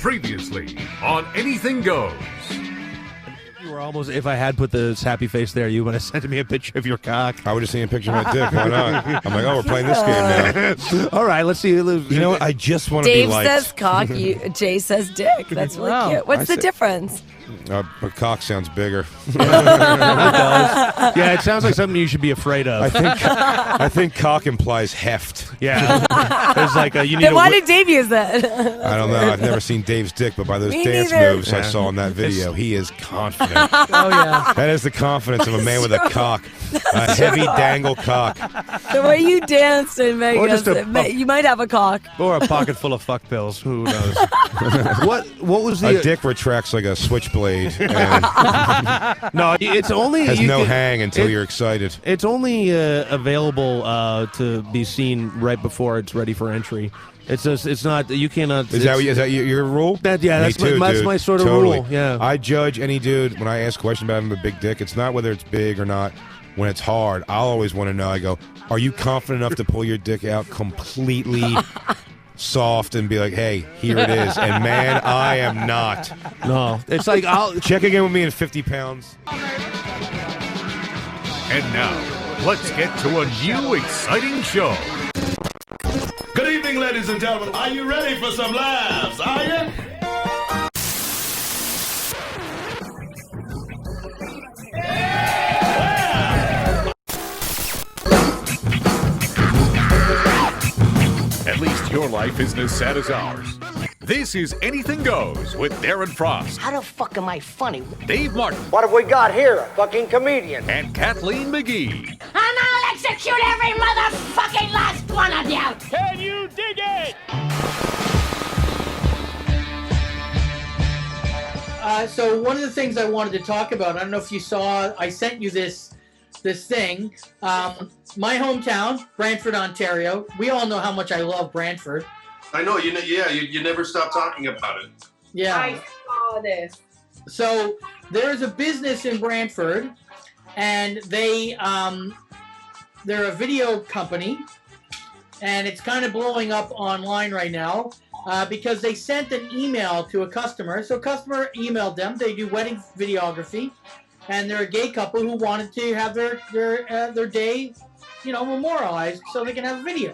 Previously on Anything Goes. You were almost, if I had put this happy face there, you would have sent me a picture of your cock. I would have seen a picture of my dick. Why not? I'm like, oh, we're playing this game now. All right, let's see. You know what? I just want to be Dave liked. says cock, Jay says dick. That's really cute. What's the difference? But cock sounds bigger. Yeah, it sounds like something you should be afraid of. I think cock implies heft. Yeah. It's like you need Then why did Dave use that? I don't know. I've never seen Dave's dick, but by those Me dance neither. moves I saw in that video, he is confident. Oh, yeah. That is the confidence of a man with a cock. A heavy dangle cock. The way you danced in Vegas, just you might have a cock. Or a pocket full of fuck pills. Who knows? What was the... A dick retracts like a switchblade. And No, it's only... has no hang until you're excited. It's only available to be seen right before it's ready for entry. It's just, it's not, you cannot... Is that your rule? That's Me my sort of Totally. rule, yeah. I judge any dude, when I ask a question about him, a big dick, it's not whether it's big or not. When it's hard, I'll always want to know, I go, are you confident enough to pull your dick out completely soft and be like, hey, here it is. And man, I am not. No, it's like, I'll... Check again with me in 50 pounds. And now, let's get to a new exciting show. Good evening, ladies and gentlemen. Are you ready for some laughs? Are you? At least your life isn't as sad as ours. This is Anything Goes with Darren Frost, How the fuck am I funny? Dave Martin, What have we got here? A fucking comedian. and Kathleen McGee. And I'll execute every motherfucking last one of you! Can you dig it? So one of the things I wanted to talk about, I don't know if you saw, I sent you this thing. My hometown, Brantford, Ontario. We all know how much I love Brantford. I know, you never stop talking about it. Yeah. I saw this. So there's a business in Brantford, and they're a video company, and it's kind of blowing up online right now because they sent an email to a customer. So a customer emailed them. They do wedding videography, and they're a gay couple who wanted to have their day, memorialized so they can have a video.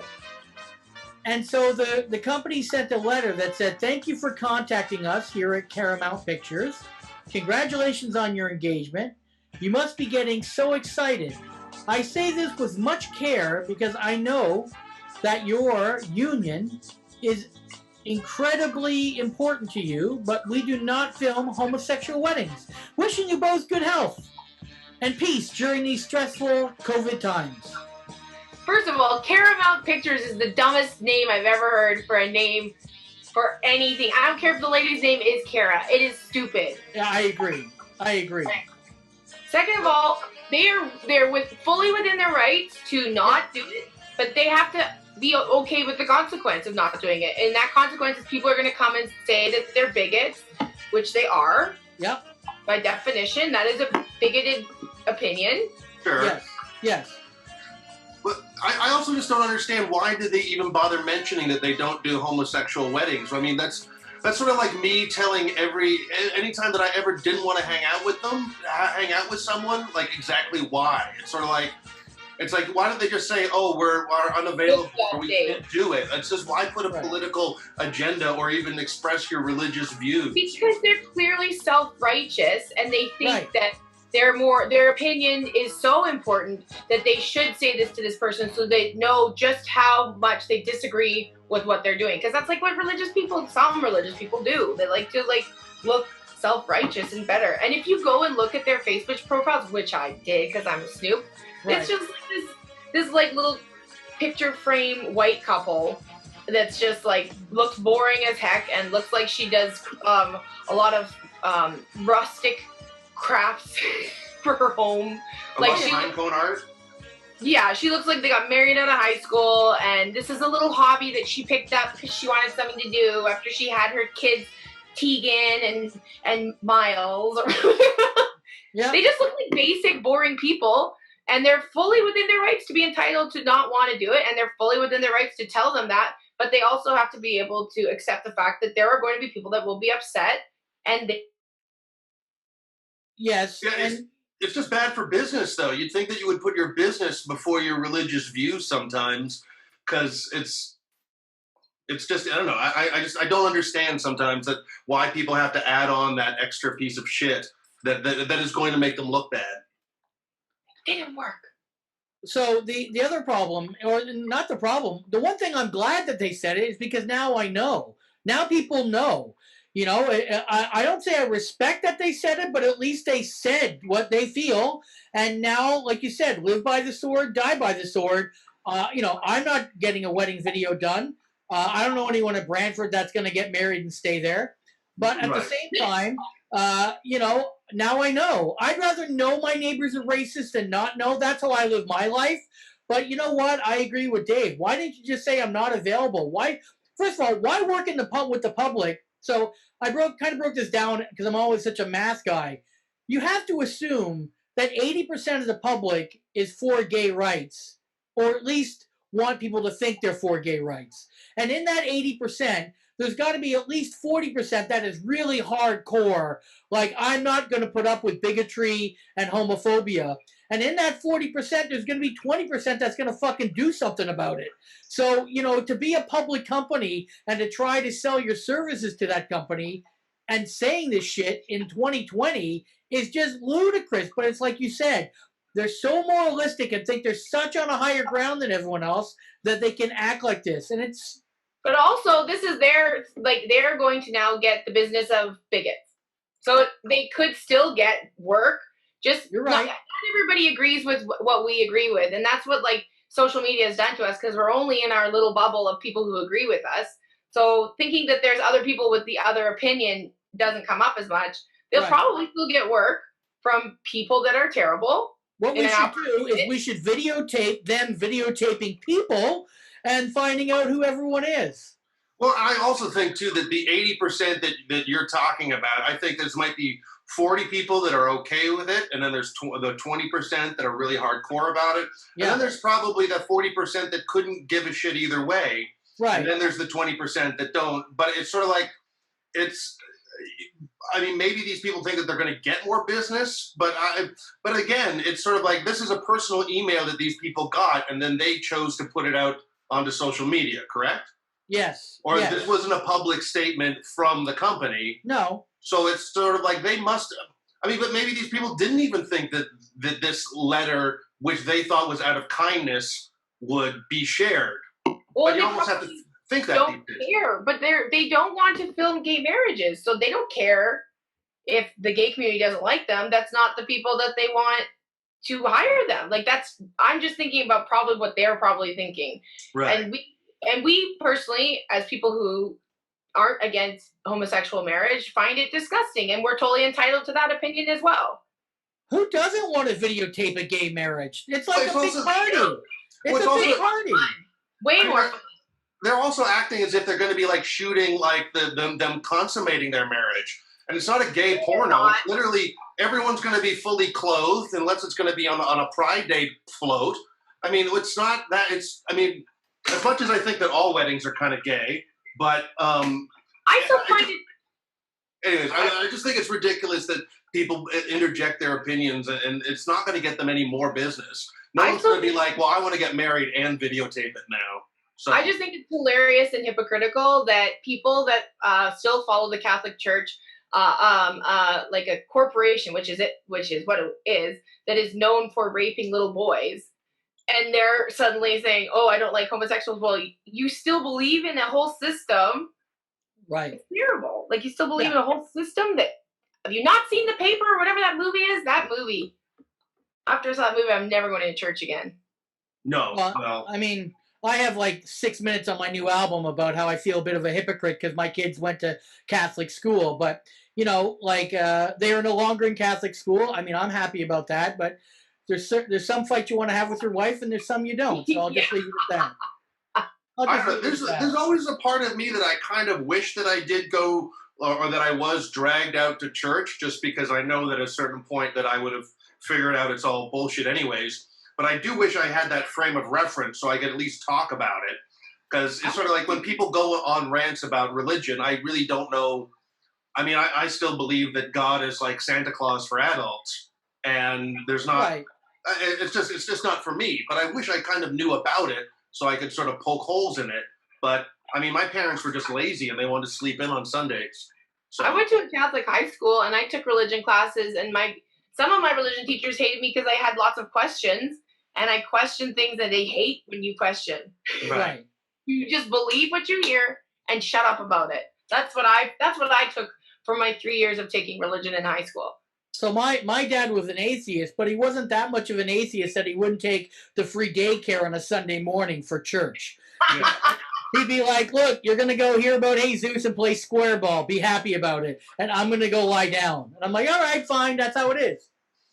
And so the company sent a letter that said, thank you for contacting us here at Paramount Pictures. Congratulations on your engagement. You must be getting so excited. I say this with much care because I know that your union is incredibly important to you, but we do not film homosexual weddings. Wishing you both good health and peace during these stressful COVID times. First of all, Paramount Pictures is the dumbest name I've ever heard for a name for anything. I don't care if the lady's name is Kara. It is stupid. Yeah, I agree. Second of all, they're fully within their rights to not do it, but they have to be okay with the consequence of not doing it. And that consequence is people are going to come and say that they're bigots, which they are. Yep. By definition, that is a bigoted opinion. Sure. Yes. But I also just don't understand, why did they even bother mentioning that they don't do homosexual weddings? I mean, that's sort of like me telling anytime that I ever didn't want to hang out with someone, like exactly why. It's sort of like, why don't they just say, oh, we're unavailable or we can't do it? It's just, why put a political agenda or even express your religious views? Because they're clearly self-righteous and they think that their opinion is so important that they should say this to this person so they know just how much they disagree with what they're doing. Because that's like what some religious people do. They like to look self-righteous and better. And if you go and look at their Facebook profiles, which I did because I'm a snoop, it's just like this like little picture frame white couple that's just like looks boring as heck and looks like she does a lot of rustic crafts for her home. Like pinecone art? Yeah, she looks like they got married out of high school, and this is a little hobby that she picked up because she wanted something to do after she had her kids, Tegan and Miles. Yeah. They just look like basic, boring people, and they're fully within their rights to be entitled to not want to do it, and they're fully within their rights to tell them that. but they also have to be able to accept the fact that there are going to be people that will be upset, and yes, Yeah, it's just bad for business, though. You'd think that you would put your business before your religious views sometimes, because it's just, I don't know. I don't understand sometimes that why people have to add on that extra piece of shit that is going to make them look bad. it didn't work. So the other problem, or not the problem, the one thing I'm glad that they said it is because now I know. Now people know. You know, I don't say I respect that they said it, but at least they said what they feel. And now, like you said, live by the sword, die by the sword. You know, I'm not getting a wedding video done. I don't know anyone at Brantford that's going to get married and stay there. But at the same time, you know, now I know. I'd rather know my neighbors are racist than not know. That's how I live my life. But you know what? I agree with Dave. Why didn't you just say I'm not available? Why? First of all, why work in the with the public? So I kind of broke this down because I'm always such a math guy. You have to assume that 80% of the public is for gay rights, or at least want people to think they're for gay rights. And in that 80%, there's got to be at least 40% that is really hardcore. Like, I'm not going to put up with bigotry and homophobia. And in that 40%, there's going to be 20% that's going to fucking do something about it. So, you know, to be a public company and to try to sell your services to that company and saying this shit in 2020 is just ludicrous. But it's like you said, they're so moralistic and think they're such on a higher ground than everyone else that they can act like this. And it's... But also, this is they're going to now get the business of bigots. So they could still get work. Just You're right. Not everybody agrees with what we agree with. And that's what like social media has done to us, because we're only in our little bubble of people who agree with us. So thinking that there's other people with the other opinion doesn't come up as much. They'll probably still get work from people that are terrible. What we should do is we should videotape them videotaping people and finding out who everyone is. Well, I also think, too, that the 80% that you're talking about, I think there might be 40 people that are okay with it, and then there's the 20% that are really hardcore about it. Yeah. And then there's probably the 40% that couldn't give a shit either way. Right. And then there's the 20% that don't. But it's sort of like, I mean, maybe these people think that they're going to get more business, but again, it's sort of like this is a personal email that these people got, and then they chose to put it out onto social media, correct? Yes. Or this wasn't a public statement from the company. No. So it's sort of like they must have. I mean, but maybe these people didn't even think that this letter, which they thought was out of kindness, would be shared. Well, but you almost have to think that don't care, but they don't want to film gay marriages, so they don't care if the gay community doesn't like them. That's not the people that they want to hire them. Like I'm just thinking about probably what they're probably thinking. Right. And we personally, as people who aren't against homosexual marriage, find it disgusting, and we're totally entitled to that opinion as well. Who doesn't want to videotape a gay marriage? It's like a big party. It's a big party. Way more fun. They're also acting as if they're going to be like shooting like them consummating their marriage. And it's not a gay porno. It's literally everyone's going to be fully clothed unless it's going to be on a Pride Day float. I mean, it's not that. I mean, as much as I think that all weddings are kind of gay, but I still find it. Anyways, I just think it's ridiculous that people interject their opinions, and it's not going to get them any more business. No one's going to be like, well, I want to get married and videotape it now. So I just think it's hilarious and hypocritical that people that still follow the Catholic Church, like a corporation, which is what it is, that is known for raping little boys, and they're suddenly saying, "Oh, I don't like homosexuals." Well, you still believe in a whole system, right? It's terrible. Like you still believe in a whole system that. Have you not seen The Paper or whatever that movie is? That movie. After I saw that movie, I'm never going to church again. No. Well, I mean, I have like 6 minutes on my new album about how I feel a bit of a hypocrite because my kids went to Catholic school. But, you know, like they are no longer in Catholic school. I mean, I'm happy about that. But there's some fights you want to have with your wife and there's some you don't. So I'll just leave it at that. There's always a part of me that I kind of wish that I did go or that I was dragged out to church just because I know that at a certain point that I would have figured out it's all bullshit anyways. But I do wish I had that frame of reference so I could at least talk about it. Because it's sort of like when people go on rants about religion, I really don't know. I mean, I still believe that God is like Santa Claus for adults, and there's not. Right. It's just not for me. But I wish I kind of knew about it so I could sort of poke holes in it. But I mean, my parents were just lazy and they wanted to sleep in on Sundays. So I went to a Catholic high school and I took religion classes, and some of my religion teachers hated me because I had lots of questions, and I questioned things that they hate when you question. Right. You just believe what you hear and shut up about it. That's what I took for my 3 years of taking religion in high school. So my dad was an atheist, but he wasn't that much of an atheist that he wouldn't take the free daycare on a Sunday morning for church. yeah. He'd be like, look, you're going to go hear about Jesus and play square ball. Be happy about it. And I'm going to go lie down. And I'm like, all right, fine. That's how it is.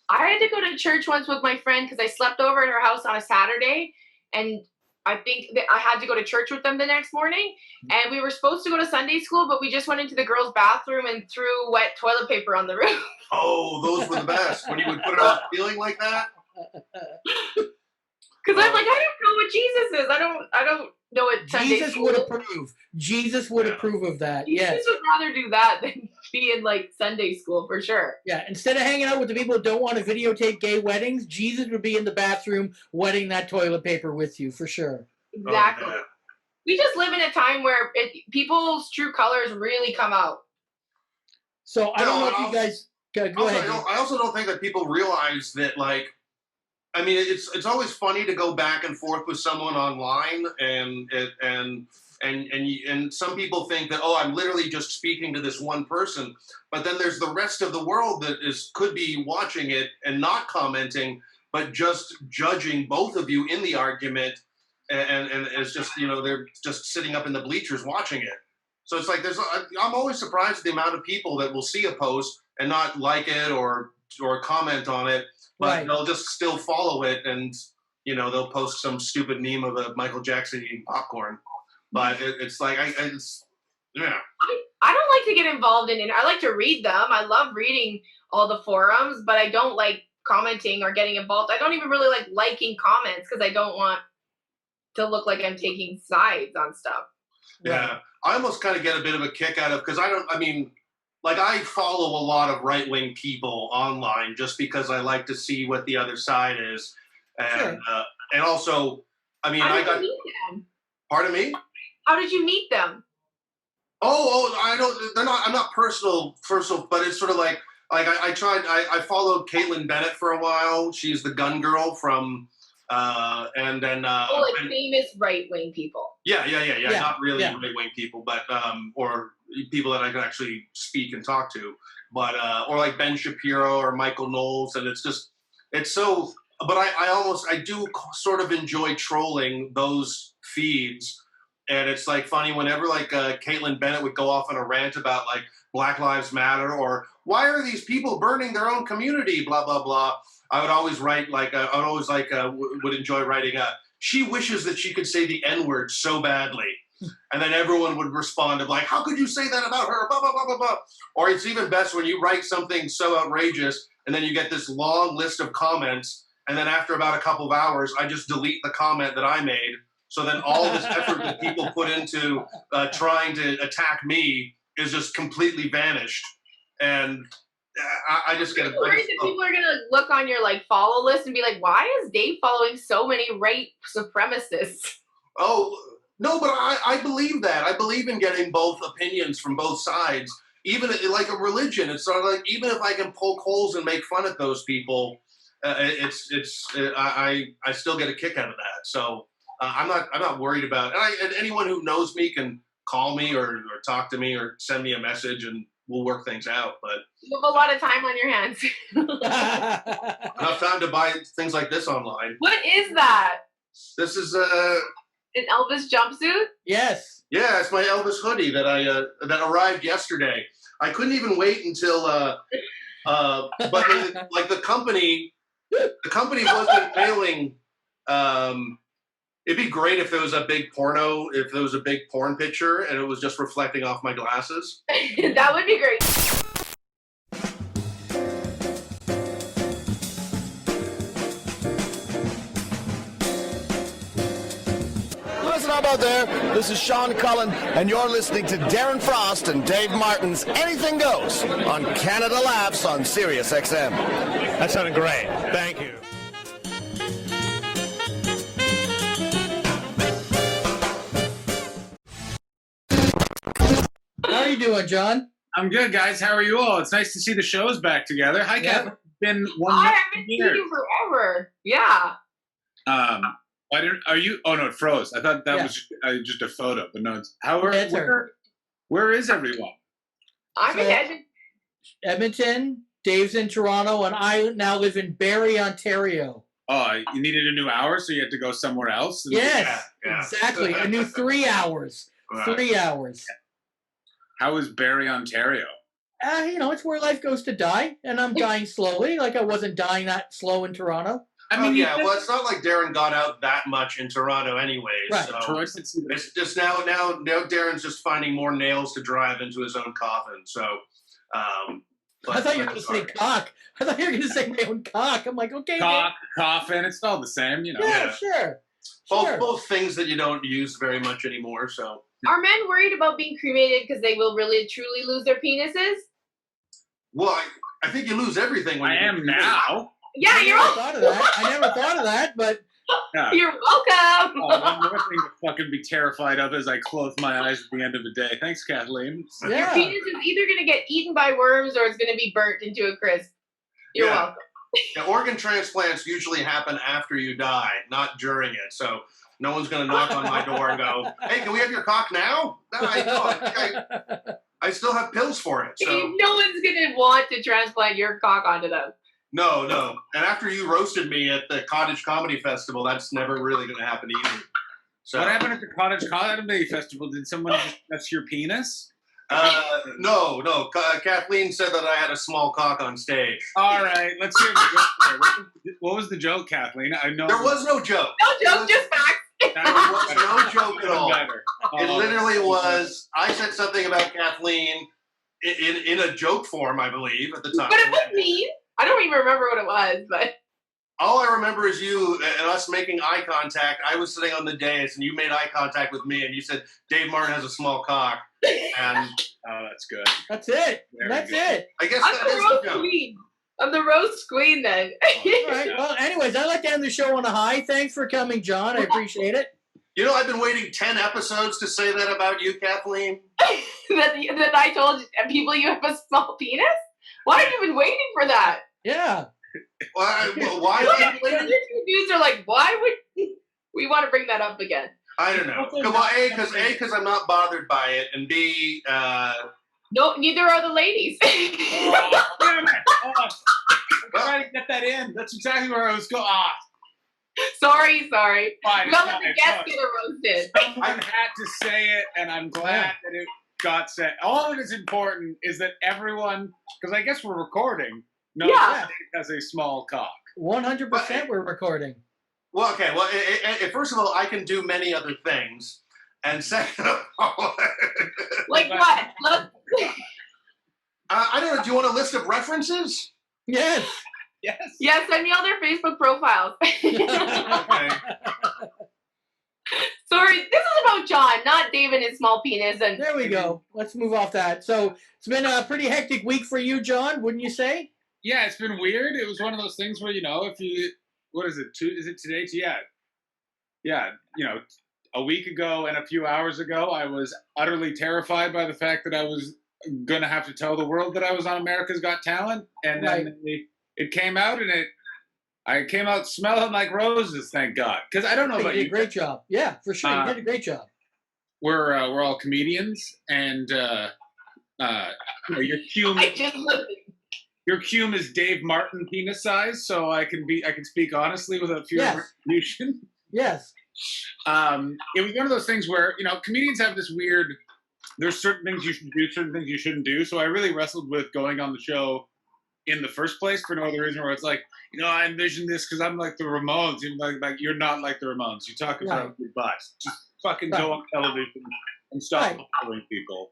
I had to go to church once with my friend because I slept over at her house on a Saturday, and I think that I had to go to church with them the next morning. And we were supposed to go to Sunday school, but we just went into the girls' bathroom and threw wet toilet paper on the roof. Oh, those were the best. When you would put it on feeling like that. Because I'm like, I don't know what Jesus is. I don't know what Sunday Jesus school would is. approve. Jesus would approve of that. Yes. Jesus would rather do that than be in like Sunday school for sure. Yeah. Instead of hanging out with the people who don't want to videotape gay weddings, Jesus would be in the bathroom wetting that toilet paper with you for sure. Exactly. Oh, We just live in a time where people's true colors really come out. So I don't know if you guys go ahead. I also don't think that people realize that, like, I mean, it's always funny to go back and forth with someone online, and some people think that, oh, I'm literally just speaking to this one person, but then there's the rest of the world that could be watching it and not commenting, but just judging both of you in the argument, and it's just, they're just sitting up in the bleachers watching it. So it's like I'm always surprised at the amount of people that will see a post and not like it or comment on it. But they'll just still follow it, and they'll post some stupid meme of a Michael Jackson eating popcorn. But it's like I don't like to get involved in it. I like to read them. I love reading all the forums, but I don't like commenting or getting involved. I don't even really like liking comments because I don't want to look like I'm taking sides on stuff. Yeah, I almost kind of get a bit of a kick out of because I follow a lot of right-wing people online just because I like to see what the other side is. And and also, I mean, How did you meet them? Pardon me? How did you meet them? Oh, I don't, I'm not personal, but it's sort of like I followed Caitlin Bennett for a while. She's the gun girl from, and then. Famous right-wing people. Yeah. Not really right-wing people, but, or people that I can actually speak and talk to, but or like Ben Shapiro or Michael Knowles, and it's so. But I do sort of enjoy trolling those feeds, and it's like funny whenever like Caitlin Bennett would go off on a rant about like Black Lives Matter or why are these people burning their own community, blah blah blah. I would always write would enjoy writing she wishes that she could say the N-word so badly. And then everyone would respond of like, how could you say that about her? Blah, blah, blah, blah, blah. Or it's even best when you write something so outrageous and then you get this long list of comments. And then after about a couple of hours, I just delete the comment that I made. So then all this effort that people put into trying to attack me is just completely vanished. And I just get I'm worried that people are going to look on your like follow list and be like, why is Dave following so many right supremacists? Oh, no, but I believe that. I believe in getting both opinions from both sides. Even like a religion, it's sort of like even if I can poke holes and make fun at those people, I still get a kick out of that. So I'm not worried about it. And anyone who knows me can call me or talk to me or send me a message and we'll work things out. But you have a lot of time on your hands. Enough time to buy things like this online. What is that? This is an Elvis jumpsuit? Yes. Yeah, it's my Elvis hoodie that that arrived yesterday. I couldn't even wait until but like the company wasn't mailing. It'd be great if there was a big porn picture and it was just reflecting off my glasses. That would be great. Listen, how about Hello there, this is Sean Cullen, and you're listening to Darren Frost and Dave Martin's Anything Goes on Canada Laughs on Sirius XM. That sounded great. Thank you. How are you doing, John? I'm good, guys. How are you all? It's nice to see the shows back together. Hi, Kathleen. It's been 1 I month. haven't seen you forever. Yeah. I didn't. Are you? Oh no, it froze. I thought that was just a photo, but no. It's where is everyone? I'm in Edmonton. Dave's in Toronto, and I now live in Barrie, Ontario. Oh, you needed a new hour, so you had to go somewhere else? Yes, exactly. A new 3 hours. Wow. 3 hours. How is Barrie, Ontario? It's where life goes to die, and I'm dying slowly. Like I wasn't dying that slow in Toronto. I mean, well, it's not like Darren got out that much in Toronto anyways. Right. So it's just now Darren's just finding more nails to drive into his own coffin. So, I thought you were going to say cock. I thought you were going to say my own cock. I'm like, okay. Cock, coffin, it's all the same, you know. Yeah, sure. Both things that you don't use very much anymore. So, Are men worried about being cremated because they will really truly lose their penises? Well, I think you lose everything when I am now. Yeah, you're all. I never thought of that, but Yeah. You're welcome. One more thing to fucking be terrified of as I close my eyes at the end of the day. Thanks, Kathleen. Your penis is either going to get eaten by worms or it's going to be burnt into a crisp. You're welcome. Yeah, organ transplants usually happen after you die, not during it. So no one's going to knock on my door and go, "Hey, can we have your cock now?" No, I still have pills for it. So. No one's going to want to transplant your cock onto them. No. And after you roasted me at the Cottage Comedy Festival, that's never really going to happen either. So What happened at the Cottage Comedy Festival? Did someone just touch your penis? No. Kathleen said that I had a small cock on stage. All right, let's hear the joke. What was the joke, Kathleen? I know there was no joke. No joke, just facts. There was no joke at all. It Oh, literally was. I said something about Kathleen in a joke form, I believe, at the time. But it was mean. I don't even remember what it was, but all I remember is you and us making eye contact. I was sitting on the dais, and you made eye contact with me, and you said, "Dave Martin has a small cock." And oh, that's good. That's it. That's it. I guess I'm that the is roast the joke. queen. I'm the roast queen then. All right. Well, anyways, I'd like to end the show on a high. Thanks for coming, John. I appreciate it. You know, I've been waiting 10 episodes to say that about you, Kathleen. that I told people you have a small penis? Why have you been waiting for that? Yeah. Why? Your dudes are like, why would we want to bring that up again? I don't know. Well, because I'm not bothered by it, and B, no, neither are the ladies. Oh, damn it. Oh, I'm trying to get that in. That's exactly where I was going. Sorry. Fine, None of the guests get roasted. Someone had to say it, and I'm glad that it got said. All that is important is that everyone, because I guess we're recording, knows that Dave has a small cock. 100% we're recording. Well, okay. Well, first of all, I can do many other things, and second of all, like what? I don't know. Do you want a list of references? Yes. Yes, send me all their Facebook profiles. Okay. Sorry, this is about John, not Dave and his small penis. And there we go. Let's move off that. So it's been a pretty hectic week for you, John, wouldn't you say? Yeah, it's been weird. It was one of those things where, if you, what is it? Is it today? Yeah. A week ago and a few hours ago, I was utterly terrified by the fact that I was going to have to tell the world that I was on America's Got Talent. And then it came out, and I came out smelling like roses, thank God. Because I don't know about you. You did a great job. Yeah, for sure. You did a great job. We're all comedians, and your cum is Dave Martin penis size, so I can speak honestly without fear of retribution. Yes. It was one of those things where comedians have this weird. There's certain things you should do, certain things you shouldn't do. So I really wrestled with going on the show in the first place for no other reason. Where it's like, I envision this because I'm like the Ramones. Even like you're not like the Ramones. You talk about your butts. Just fucking go on television and stop following people.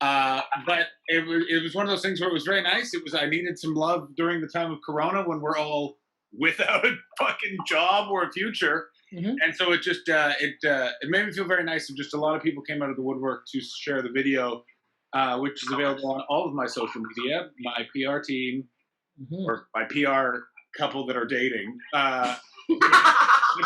But it was one of those things where it was very nice. I needed some love during the time of Corona when we're all without a fucking job or a future. And so it just it made me feel very nice. And just a lot of people came out of the woodwork to share the video, which is available on all of my social media, my PR team, or my PR couple that are dating. My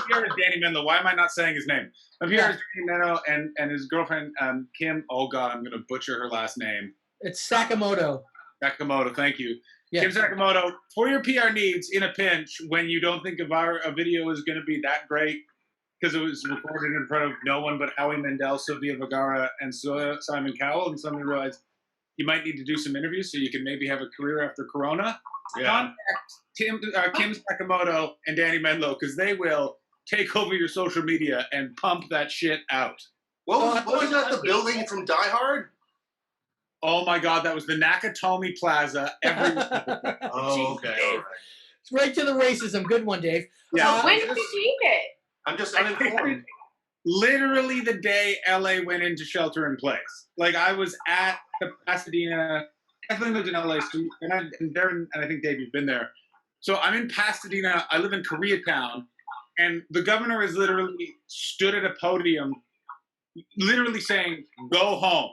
PR is Danny Menlo. Why am I not saying his name? My PR is Danny Menlo and his girlfriend, Kim. Oh, God, I'm going to butcher her last name. It's Sakamoto. Sakamoto, thank you. Yeah. Kim Sakamoto, for your PR needs in a pinch when you don't think a video is going to be that great because it was recorded in front of no one but Howie Mandel, Sylvia Vergara, and Simon Cowell, and suddenly realized you might need to do some interviews so you can maybe have a career after Corona. Contact Kim Sakamoto and Danny Menlo because they will take over your social media and pump that shit out. What was that, the building from Die Hard? Oh my God, that was the Nakatomi Plaza. Oh, okay. All right. It's right to the racism. Good one, Dave. Yeah. When did you see it? I'm just uninformed. Literally the day LA went into shelter in place. Like I was at the Pasadena. Kathleen lived in LA, and Darren and I think Dave, you've been there. So I'm in Pasadena. I live in Koreatown, and the governor has literally stood at a podium, literally saying, "Go home.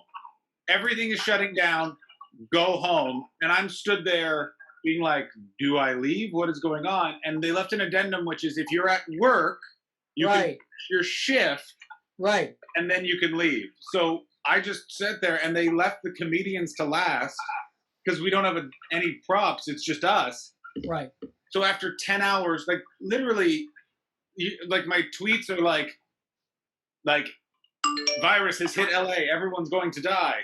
Everything is shutting down. Go home." And I'm stood there being like, do I leave? What is going on? And they left an addendum, which is if you're at work, you can finish your shift, and then you can leave. So I just sat there, and they left the comedians to last because we don't have any props. It's just us. Right. So after 10 hours, like literally, like my tweets are like virus has hit LA. Everyone's going to die.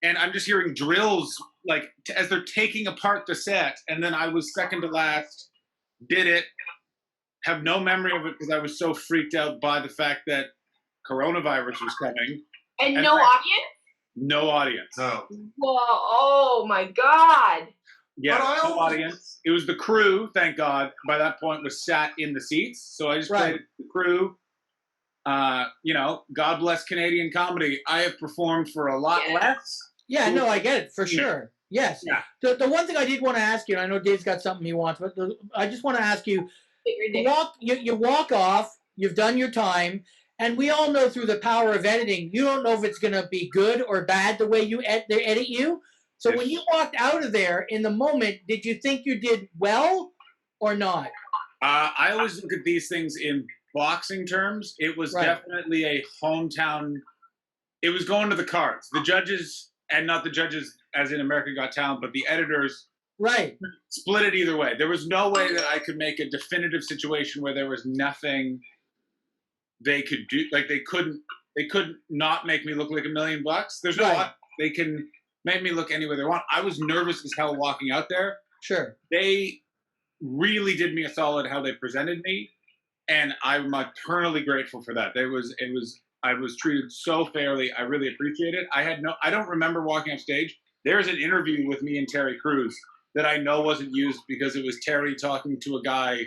And I'm just hearing drills like as they're taking apart the set. And then I was second to last, did it, have no memory of it because I was so freaked out by the fact that coronavirus was coming. And no audience? No audience. Oh. Whoa, oh my God. Yeah, no audience. It was the crew, thank God, by that point was sat in the seats. So I just played the crew. You know, God bless Canadian comedy. I have performed for a lot less. Yeah, no, I get it for sure. Yes. Yeah. The one thing I did want to ask you, and I know Dave's got something he wants, but I just want to ask you, you walk off, you've done your time, and we all know through the power of editing, you don't know if it's going to be good or bad the way they edit you. So when you walked out of there in the moment, did you think you did well or not? I always look at these things in boxing terms. It was definitely a hometown. It was going to the cards. The judges, and not the judges as in American Got Talent, but the editors split it either way. There was no way that I could make a definitive situation where there was nothing they could do. Like they couldn't not make me look like $1 million. There's no they can make me look any way they want. I was nervous as hell walking out there. Sure. They really did me a solid how they presented me. And I'm eternally grateful for that. I was treated so fairly. I really appreciate it. I don't remember walking off stage. There's an interview with me and Terry Crews that I know wasn't used because it was Terry talking to a guy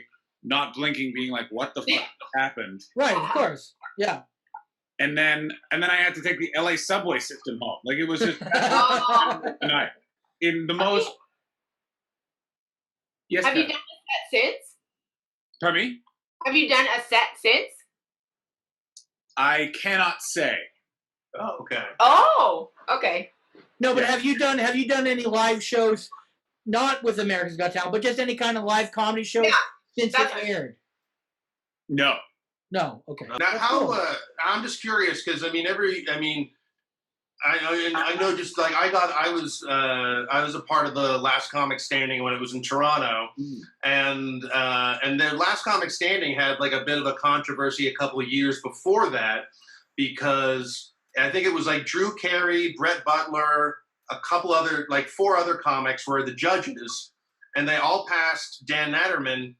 not blinking, being like, what the fuck happened? Right, of course. Yeah. And then I had to take the LA subway system home. Like it was just a night. In the most Have you done a set since? Pardon me? Have you done a set since? I cannot say. Oh, okay. Oh, okay. No, but have you done any live shows, not with America's Got Talent, but just any kind of live comedy shows since it aired? No. No. Okay. Now, I'm just curious because I know just like I was a part of the Last Comic Standing when it was in Toronto, and the Last Comic Standing had like a bit of a controversy a couple of years before that because I think it was like Drew Carey, Brett Butler, a couple other like 4 other comics were the judges, and they all passed Dan Natterman.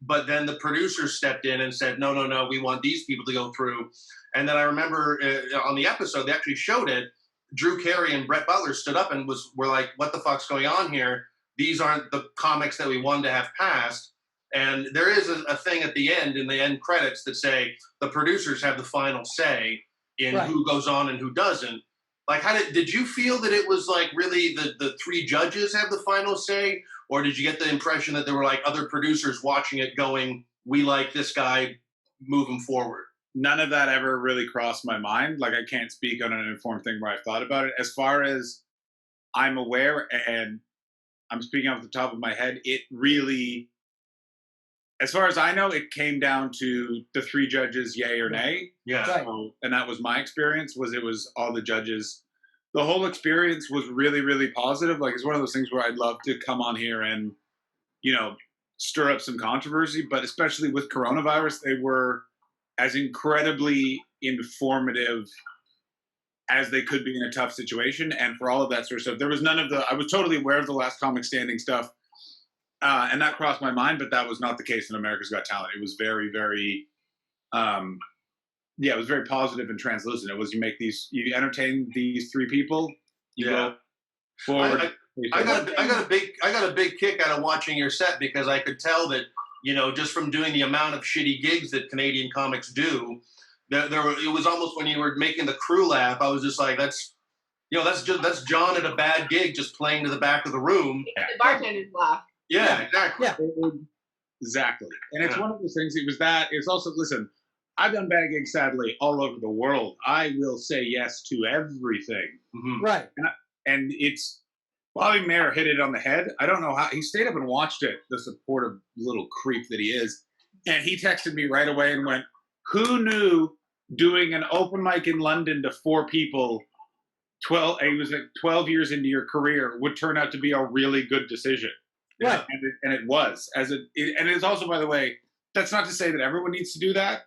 But then the producers stepped in and said, no, we want these people to go through. And then I remember on the episode, they actually showed it. Drew Carey and Brett Butler stood up and were like, what the fuck's going on here? These aren't the comics that we wanted to have passed. And there is a thing at the end, in the end credits, that say the producers have the final say in who goes on and who doesn't. Like, did you feel that it was like really the 3 judges have the final say? Or did you get the impression that there were like other producers watching it going, we like this guy moving forward? None of that ever really crossed my mind. Like, I can't speak on an informed thing where I've thought about it. As far as I'm aware, and I'm speaking off the top of my head, it really, as far as I know, it came down to the 3 judges, yay or nay. Yeah. So, and that was my experience, it was all the judges. The whole experience was really, really positive. Like, it's one of those things where I'd love to come on here and, stir up some controversy, but especially with coronavirus, they were as incredibly informative as they could be in a tough situation. And for all of that sort of stuff, there was none of I was totally aware of the last comic standing stuff. And that crossed my mind, but that was not the case in America's Got Talent. It was very, very, it was very positive and translucent. It was, you entertain these 3 people, you go forward. I got a big kick out of watching your set, because I could tell that, just from doing the amount of shitty gigs that Canadian comics do, it was almost, when you were making the crew laugh, I was just like, that's John at a bad gig just playing to the back of the room. The bartenders laugh. Yeah, exactly. Yeah. Exactly. And it's one of those things, it's also, listen, I've done bad gigs, sadly, all over the world. I will say yes to everything. Mm-hmm. Right. And it's, Bobby Mair hit it on the head. I don't know how, he stayed up and watched it, the supportive little creep that he is. And he texted me right away and went, who knew doing an open mic in London to 4 people, 12 years into your career, would turn out to be a really good decision. Right. And it was. And it's also, by the way, that's not to say that everyone needs to do that.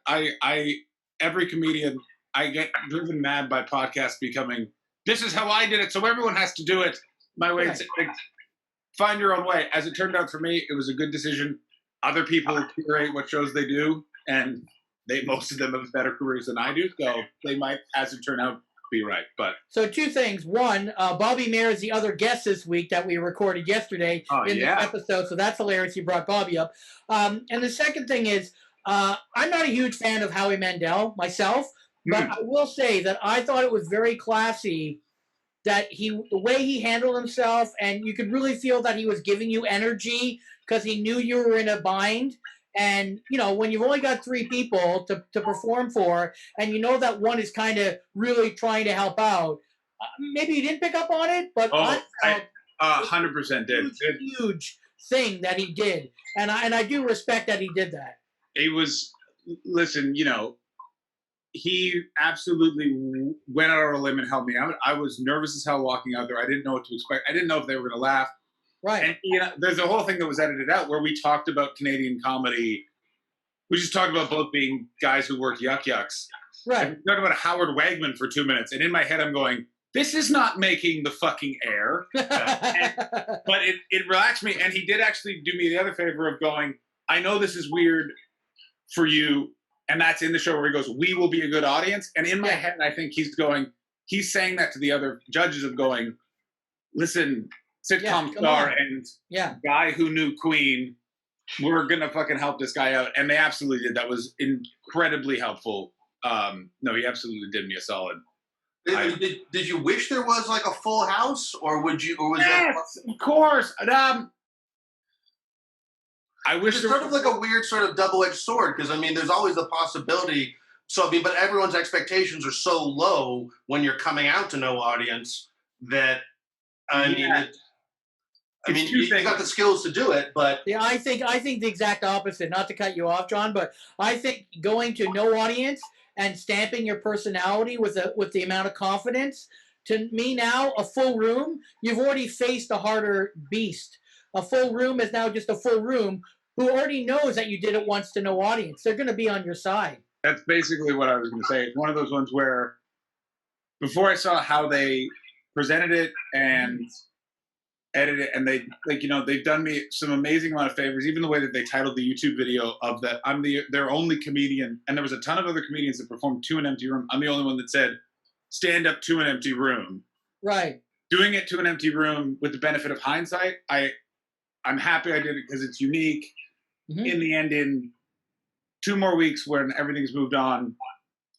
Every comedian, I get driven mad by podcasts becoming, this is how I did it, so everyone has to do it my way. Right. Find your own way. As it turned out for me, it was a good decision. Other people curate what shows they do, and most of them have better careers than I do, so they might, as it turned out, be right. But so 2 things. One, Bobby Mair is the other guest this week that we recorded yesterday in this episode, so that's hilarious. You brought Bobby up. And the second thing is, I'm not a huge fan of Howie Mandel myself, but I will say that I thought it was very classy that the way he handled himself, and you could really feel that he was giving you energy because he knew you were in a bind. And, when you've only got 3 people to perform for, and that one is kind of really trying to help out, maybe you didn't pick up on it, but I 100% did. Huge thing that he did. And I do respect that he did that. It was, listen, he absolutely went out on a limb and helped me out. I was nervous as hell walking out there. I didn't know what to expect. I didn't know if they were going to laugh. Right. And there's a whole thing that was edited out where we talked about Canadian comedy. We just talked about both being guys who work yucks. Right. And we talked about Howard Wagman for 2 minutes. And in my head, I'm going, this is not making the fucking air. But it relaxed me. And he did actually do me the other favor of going, I know this is weird for you. And that's in the show where he goes, we will be a good audience. And in my head, I think he's saying that to the other judges of going, listen, sitcom star and guy who knew Queen, we're going to fucking help this guy out. And they absolutely did. That was incredibly helpful. No, he absolutely did me a solid. Did you wish there was like a full house, or was that? Of course. I wish it's sort of like a weird sort of double-edged sword, because there's always the possibility. So but everyone's expectations are so low when you're coming out to no audience that you got the skills to do it, but I think the exact opposite. Not to cut you off, John, but I think going to no audience and stamping your personality with the amount of confidence, to me now, a full room, you've already faced a harder beast. A full room is now just a full room who already knows that you did it once to no audience. They're going to be on your side. That's basically what I was going to say. It's one of those ones where before I saw how they presented it and edited it, and they've done me some amazing amount of favors, even the way that they titled the YouTube video of that. I'm their only comedian, and there was a ton of other comedians that performed to an empty room. I'm the only one that said, stand up to an empty room. Right. Doing it to an empty room with the benefit of hindsight, I'm happy I did it because it's unique. Mm-hmm. In the end, in 2 more weeks when everything's moved on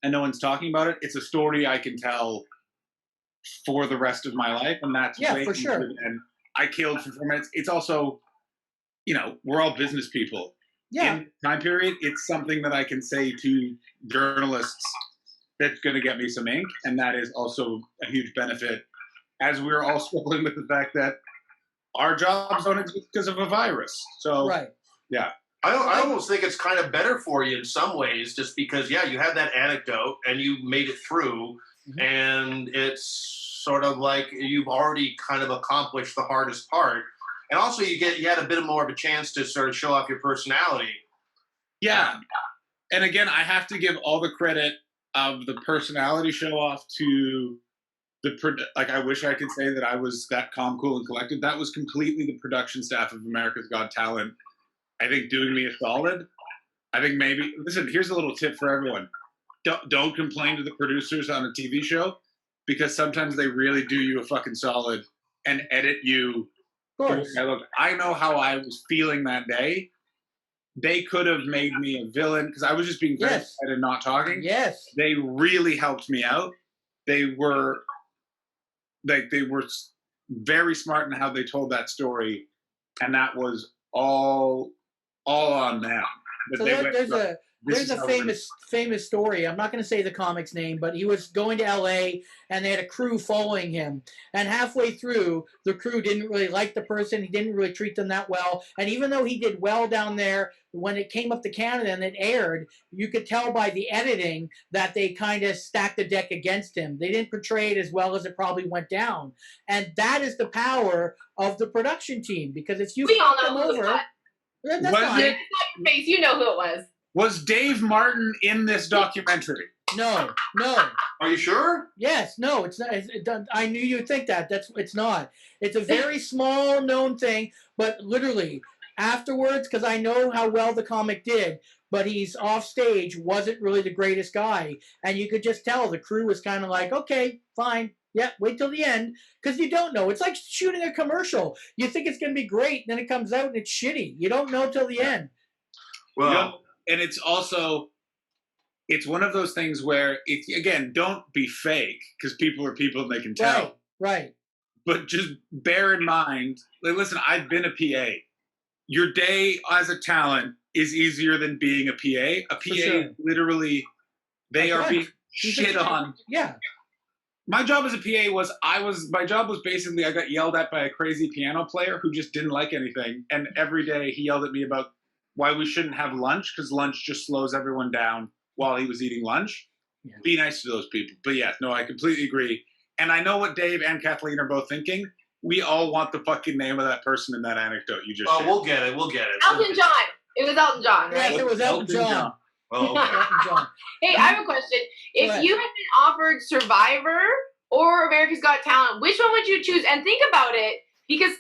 and no one's talking about it, it's a story I can tell for the rest of my life, and that's for sure. And I killed for 4 minutes. It's also, we're all business people. in time period, it's something that I can say to journalists that's going to get me some ink, and that is also a huge benefit, as we're all struggling with the fact that our jobs don't exist because of a virus. So, yeah. I almost think it's kind of better for you in some ways, just because, you had that anecdote and you made it through, and it's sort of like you've already kind of accomplished the hardest part. And also you had a bit more of a chance to sort of show off your personality. Yeah. And again, I have to give all the credit of the personality show off to I wish I could say that I was that calm, cool, and collected. That was completely the production staff of America's Got Talent. I think doing me a solid. I think listen, here's a little tip for everyone. Don't complain to the producers on a TV show, because sometimes they really do you a fucking solid and edit you. Of course. I know how I was feeling that day. They could have made me a villain because I was just being very quiet and not talking. Yes. They really helped me out. They were very smart in how they told that story, and that was all on them. So there's a famous story. I'm not going to say the comic's name, but he was going to LA and they had a crew following him. And halfway through, the crew didn't really like the person. He didn't really treat them that well. And even though he did well down there, when it came up to Canada and it aired, you could tell by the editing that they kind of stacked the deck against him. They didn't portray it as well as it probably went down. And that is the power of the production team, because if you we all them know who over, it was. that's fine. Face, you know who it was. Was Dave Martin in this documentary? No. Are you sure? Yes. No. It's not. I knew you'd think that. It's not. It's a very small known thing, but literally afterwards, because I know how well the comic did, but he's off stage, wasn't really the greatest guy, and you could just tell the crew was kind of like, okay, fine. Yeah, wait till the end, because you don't know. It's like shooting a commercial. You think it's going to be great, and then it comes out and it's shitty. You don't know till the end. Well, and it's also, it's one of those things where, again, don't be fake, because people are people and they can tell. Right. But just bear in mind, listen, I've been a PA. Your day as a talent is easier than being a PA. A PA, literally, they are being shit on. Yeah. My job as a PA my job was basically I got yelled at by a crazy piano player who just didn't like anything. And every day he yelled at me about why we shouldn't have lunch, because lunch just slows everyone down while he was eating lunch. Yeah. Be nice to those people. But yeah, no, I completely agree. And I know what Dave and Kathleen are both thinking. We all want the fucking name of that person in that anecdote you just shared. We'll get it. Elton John. It was Elton John, right? Yes, it was Elton John. Oh, okay. Elton John. Hey, I have a question. If you had been offered Survivor or America's Got Talent, which one would you choose? And think about it, because...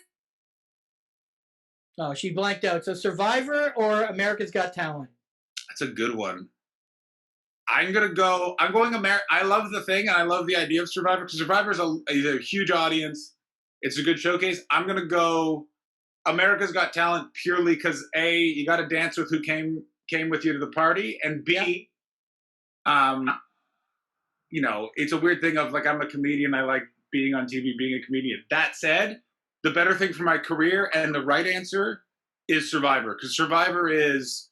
Oh, she blanked out. So Survivor or America's Got Talent? That's a good one. I'm going I love the thing, and I love the idea of Survivor, because Survivor is a huge audience. It's a good showcase. I'm going to go America's Got Talent purely because, A, you got to dance with who came with you to the party, and B, you know, it's a weird thing of, like, I'm a comedian. I like being on TV, being a comedian. That said, the better thing for my career and the right answer is Survivor, because Survivor is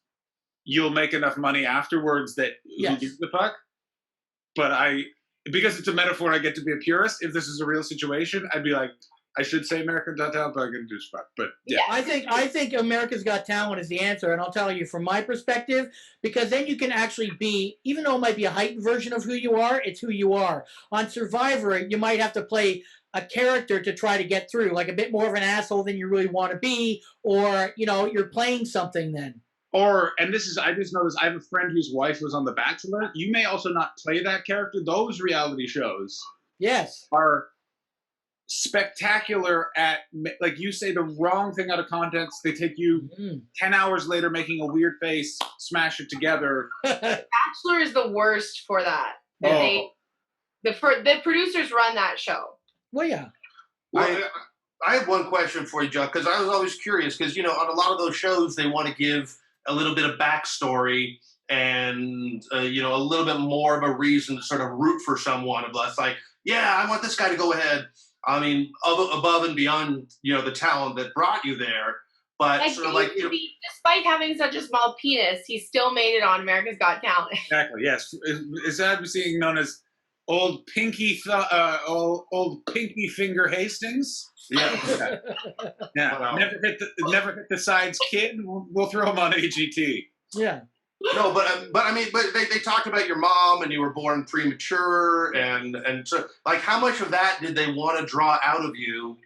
you'll make enough money afterwards that who gives a fuck. But because it's a metaphor, I get to be a purist. If this is a real situation, I'd be like, I should say American Got Talent, but I'm going to do Survivor. But yeah. I think America's Got Talent is the answer, and I'll tell you from my perspective, because then you can actually be, even though it might be a heightened version of who you are, it's who you are. On Survivor, you might have to play a character to try to get through, like a bit more of an asshole than you really want to be, or, you know, you're playing something then. I just noticed, I have a friend whose wife was on The Bachelor. You may also not play that character. Those reality shows are spectacular at, like, you say the wrong thing out of context, they take you 10 hours later making a weird face, smash it together. Bachelor is the worst for that. The producers run that show. Well, yeah. Well, I have one question for you, Chuck, because I was always curious, because, you know, on a lot of those shows, they want to give a little bit of backstory and, you know, a little bit more of a reason to sort of root for someone. Of less like, yeah, I want this guy to go ahead. I mean, above and beyond, you know, the talent that brought you there. but Like, sort of like, you know, despite having such a small penis, he still made it on America's Got Talent. Exactly. Yes. Is that being known as old pinky finger Hastings? yeah. Yeah. Wow. Never hit the sides, kid. We'll throw him on AGT. Yeah. No, but I mean, but they talked about your mom and you were born premature, and so like, how much of that did they want to draw out of you?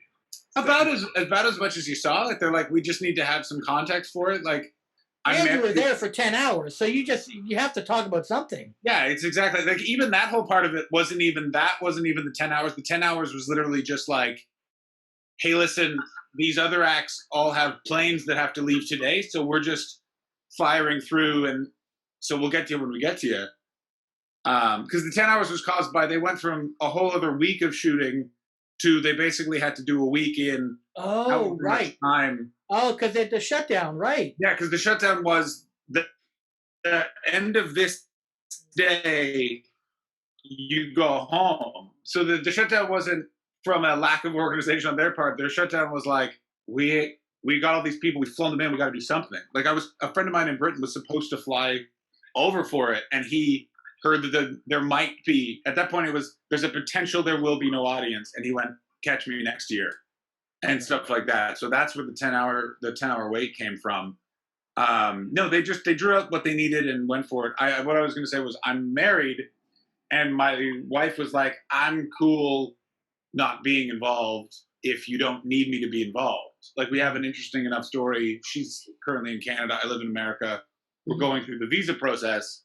About as much as you saw. Like, they're like, we just need to have some context for it. Like, You were there for 10 hours, so you have to talk about something. Yeah, it's exactly like, even that whole part of it wasn't even the 10 hours. The 10 hours was literally just like, hey, listen, these other acts all have planes that have to leave today, so we're just firing through, and so we'll get to you when we get to you. Because the 10 hours was caused by, they went from a whole other week of shooting to they basically had to do a week in. Oh, right. Time. Oh, because the shutdown, right. Yeah, because the shutdown was the end of this day, you go home. So the shutdown wasn't from a lack of organization on their part. Their shutdown was like, we got all these people, we've flown them in, we got to do something. Like, a friend of mine in Britain was supposed to fly over for it, and he heard that there might be, at that point it was, there's a potential there will be no audience, and he went, catch me next year, and stuff like that. So that's where the 10 hour wait came from. No, they drew out what they needed and went for it. What I was going to say was, I'm married, and my wife was like, I'm cool not being involved if you don't need me to be involved. Like, we have an interesting enough story. She's currently in Canada. I live in America. We're going through the visa process.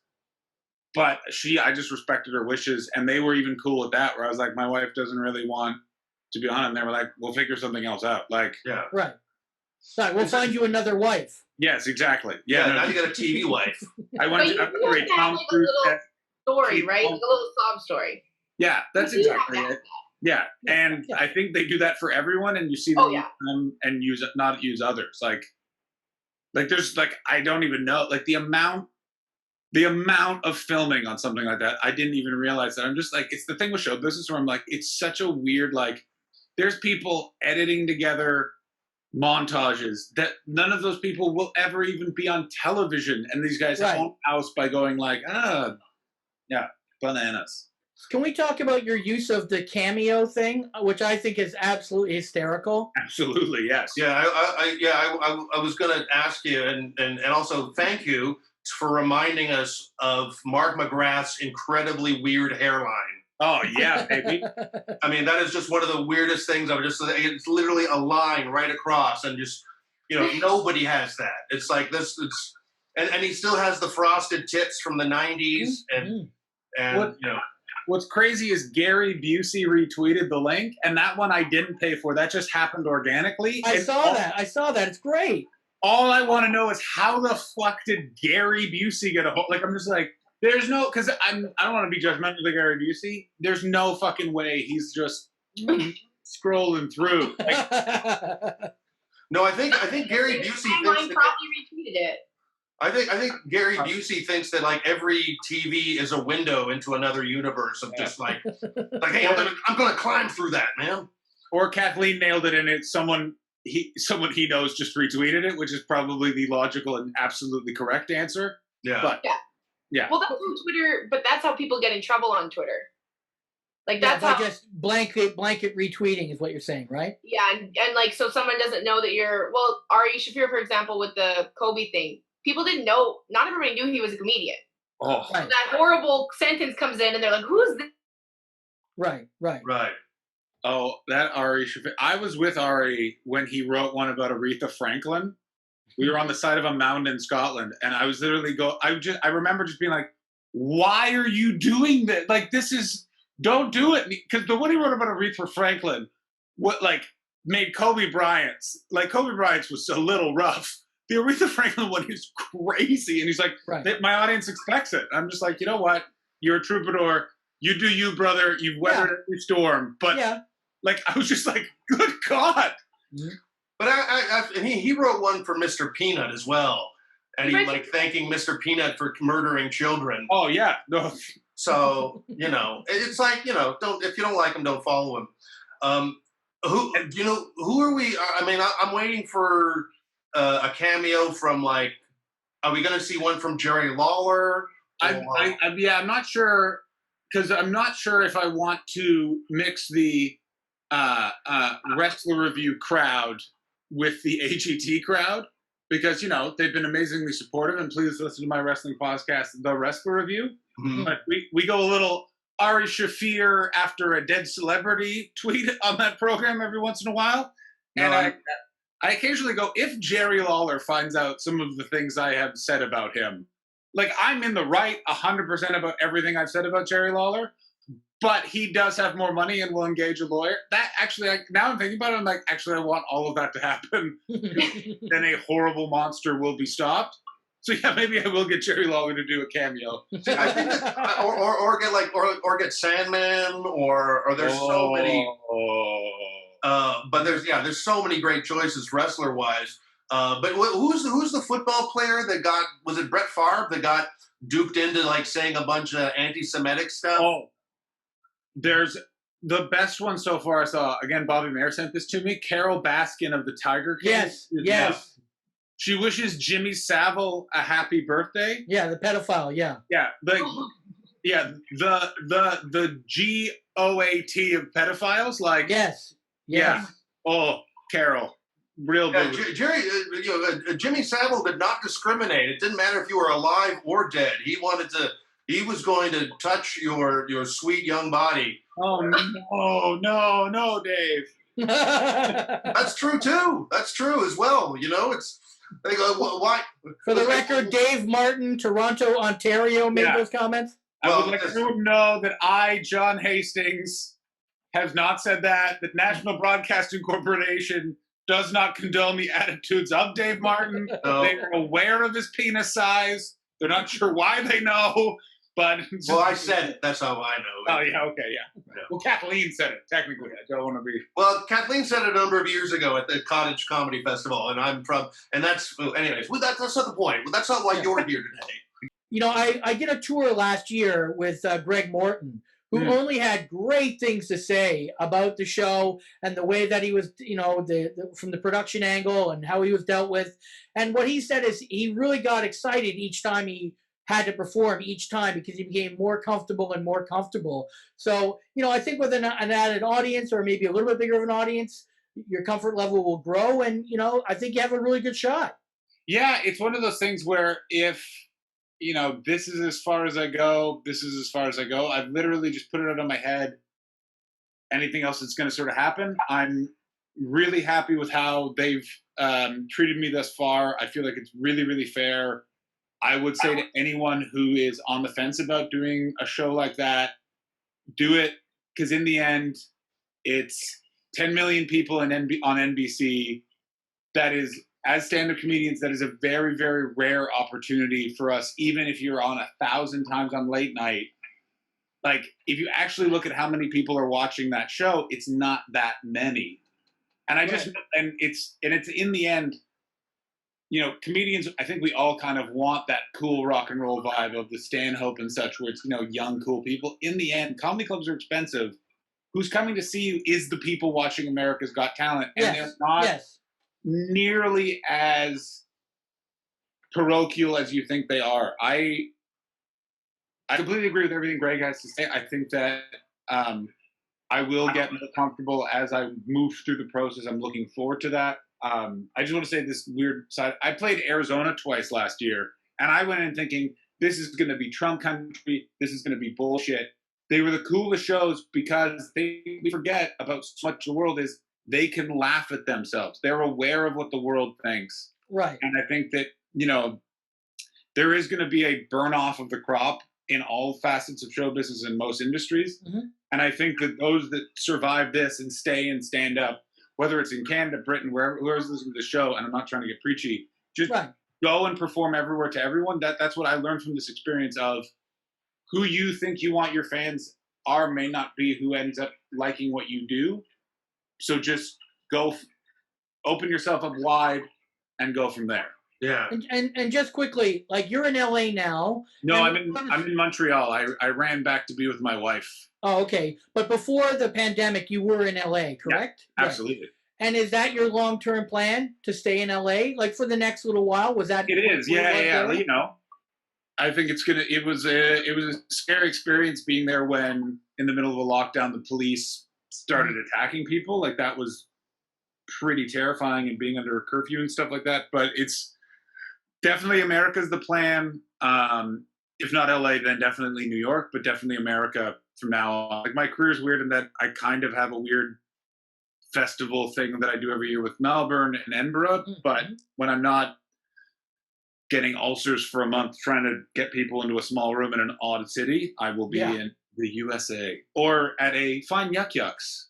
But I just respected her wishes, and they were even cool with that, where I was like, my wife doesn't really want to be on it. And they were like, we'll figure something else out. Like, yeah. Right. Right, we'll find you another wife. Yes, exactly. Yeah, Yeah, now you got a TV wife. I went to a Tom Cruise test. Story, right? Like a little sob story. Yeah, that's exactly it. Yeah, and I think they do that for everyone, and you see them and not use others. Like there's like, I don't even know, like the amount of filming on something like that, I didn't even realize that. I'm just like, it's the thing with show business where I'm like, it's such a weird, like, there's people editing together montages that none of those people will ever even be on television, and these guys haunt house by going like, yeah, bananas. Can we talk about your use of the cameo thing, which I think is absolutely hysterical? Absolutely, yes. Yeah, I was going to ask you, and also thank you for reminding us of Mark McGrath's incredibly weird hairline. Oh, yeah, baby. I mean, that is just one of the weirdest things. It's literally a line right across, and just, nobody has that. It's like this, and he still has the frosted tips from the 90s, and What's crazy is Gary Busey retweeted the link, and that one I didn't pay for. That just happened organically. I saw that. It's great. All I want to know is, how the fuck did Gary Busey get a hold? Like, I'm just like, there's no, because I don't want to be judgmental of Gary Busey. There's no fucking way he's just scrolling through. Like, no, I think Gary Busey probably retweeted it. I think Gary Busey thinks that like every TV is a window into another universe of just like hey, I'm gonna climb through that, man. Or Kathleen nailed it, and it's someone he knows just retweeted it, which is probably the logical and absolutely correct answer. Yeah. But, yeah. Well, that's on Twitter, but that's how people get in trouble on Twitter. Like, that's how just blanket retweeting is what you're saying, right? Yeah, and like, so someone doesn't know that Ari Shaffir, for example, with the Kobe thing. People didn't know. Not everybody knew he was a comedian. Oh, so that horrible sentence comes in, and they're like, "Who's this?" Right. Oh, that Ari Shaffir. I was with Ari when he wrote one about Aretha Franklin. We were on the side of a mountain in Scotland, and I was literally I remember just being like, "Why are you doing this? Like, don't do it." Because the one he wrote about Aretha Franklin, made Kobe Bryant's. Like, Kobe Bryant's was a little rough. The Aretha Franklin one is crazy, and he's like, my audience expects it. I'm just like, you know what? You're a troubadour. You do you, brother. You've weathered every storm. But like, I was just like, good God. But he wrote one for Mr. Peanut as well, and he like thanking Mr. Peanut for murdering children. Oh yeah, no. So it's like don't, if you don't like him, don't follow him. Who are we? I mean, I'm waiting for a cameo from like? Are we going to see one from Jerry Lawler? I'm not sure, because I'm not sure if I want to mix the wrestler review crowd with the AGT crowd, because, you know, they've been amazingly supportive, and please listen to my wrestling podcast, The Wrestler Review. Mm-hmm. But we go a little Ari Shafir after a dead celebrity tweet on that program every once in a while. No, and I occasionally go, if Jerry Lawler finds out some of the things I have said about him, like, I'm in the right 100% about everything I've said about Jerry Lawler, but he does have more money and will engage a lawyer. That actually, now I'm thinking about it, I'm like, actually, I want all of that to happen. Then a horrible monster will be stopped. So yeah, maybe I will get Jerry Lawler to do a cameo. I think or get Sandman, or there's so many. But there's so many great choices wrestler wise. But who's the football player that got, was it Brett Favre that got duped into like saying a bunch of anti-Semitic stuff? Oh, there's the best one so far I saw. Again, Bobby Mair sent this to me. Carol Baskin of the Tiger King. Yes. She wishes Jimmy Savile a happy birthday. Yeah, the pedophile. Yeah. Yeah. The GOAT of pedophiles. Like. Yes. Yeah. Oh, Carol. Real good. Jerry, Jimmy Savile did not discriminate. It didn't matter if you were alive or dead. He was going to touch your sweet young body. Oh no, Dave. That's true too. That's true as well. You know, it's they go, why? For the record, Dave Martin, Toronto, Ontario, made those comments. I would like everyone to know that I, John Hastings, have not said that. That National Broadcasting Corporation does not condone the attitudes of Dave Martin. No. They are aware of his penis size. They're not sure why they know, but... Well, I said it. That's how I know. Oh, yeah, okay, yeah. Well, Kathleen said it, technically. I don't want to be... Well, Kathleen said it a number of years ago at the Cottage Comedy Festival, and I'm from... And that's... Anyways, that's not the point. That's not why you're here today. You know, I did a tour last year with Greg Morton, who only had great things to say about the show and the way that he was, you know, from the production angle and how he was dealt with. And what he said is he really got excited each time he had to perform each time because he became more comfortable and more comfortable. So, you know, I think with an added audience or maybe a little bit bigger of an audience, your comfort level will grow. And, you know, I think you have a really good shot. Yeah, it's one of those things where if... you know, this is as far as I go, this is as far as I go. I've literally just put it out of my head. Anything else that's going to sort of happen, I'm really happy with how they've treated me thus far. I feel like it's really, really fair. I would say to anyone who is on the fence about doing a show like that, do it. Because in the end, it's 10 million people on NBC. That is... as stand-up comedians, that is a very, very rare opportunity for us, even if you're on 1,000 times on late night. Like, if you actually look at how many people are watching that show, it's not that many. And it's in the end, you know, comedians, I think we all kind of want that cool rock and roll vibe of the Stanhope and such, where it's, you know, young, cool people. In the end, comedy clubs are expensive. Who's coming to see you is the people watching America's Got Talent. And they're not... nearly as parochial as you think they are. I completely agree with everything Greg has to say. I think that I will get more comfortable as I move through the process. I'm looking forward to that. I just want to say this weird side. I played Arizona twice last year, and I went in thinking, this is going to be Trump country. This is going to be bullshit. They were the coolest shows because we forget about so much of the world is they can laugh at themselves. They're aware of what the world thinks. Right. And I think that, you know, there is going to be a burn off of the crop in all facets of show business in most industries. Mm-hmm. And I think that those that survive this and stay and stand up, whether it's in Canada, Britain, whoever's listening to the show, and I'm not trying to get preachy, just go and perform everywhere to everyone. That's what I learned from this experience of who you think you want your fans are may not be who ends up liking what you do. So just go, open yourself up wide, and go from there. Yeah. And just quickly, like you're in LA now. No, I'm in Montreal. I ran back to be with my wife. Oh, okay. But before the pandemic, you were in LA, correct? Yeah, absolutely. Right. And is that your long-term plan to stay in LA, like for the next little while? Was that? It is, yeah. You know, I think it was a scary experience being there when in the middle of a lockdown the police started attacking people. Like that was pretty terrifying, and being under a curfew and stuff like that. But it's definitely America's the plan. If not LA, then definitely New York, but definitely America from now on. Like my career is weird in that I kind of have a weird festival thing that I do every year with Melbourne and Edinburgh. But when I'm not getting ulcers for a month trying to get people into a small room in an odd city, I will be in the USA or at a fine Yuck Yucks.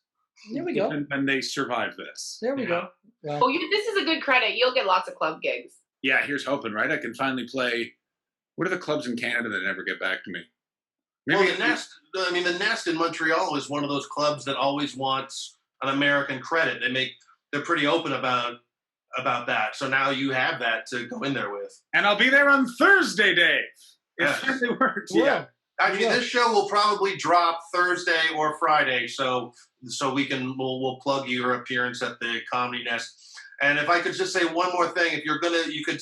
There we go. And they survive this. There we go. Yeah. Oh, this is a good credit. You'll get lots of club gigs. Yeah, here's hoping, right? I can finally play. What are the clubs in Canada that never get back to me? Maybe the Nest. I mean, the Nest in Montreal is one of those clubs that always wants an American credit. They're pretty open about that. So now you have that to go in there with. And I'll be there on Thursday, Dave. If it works. Yeah. Actually, this show will probably drop Thursday or Friday, so we'll plug your appearance at the Comedy Nest. And if I could just say one more thing, if you could,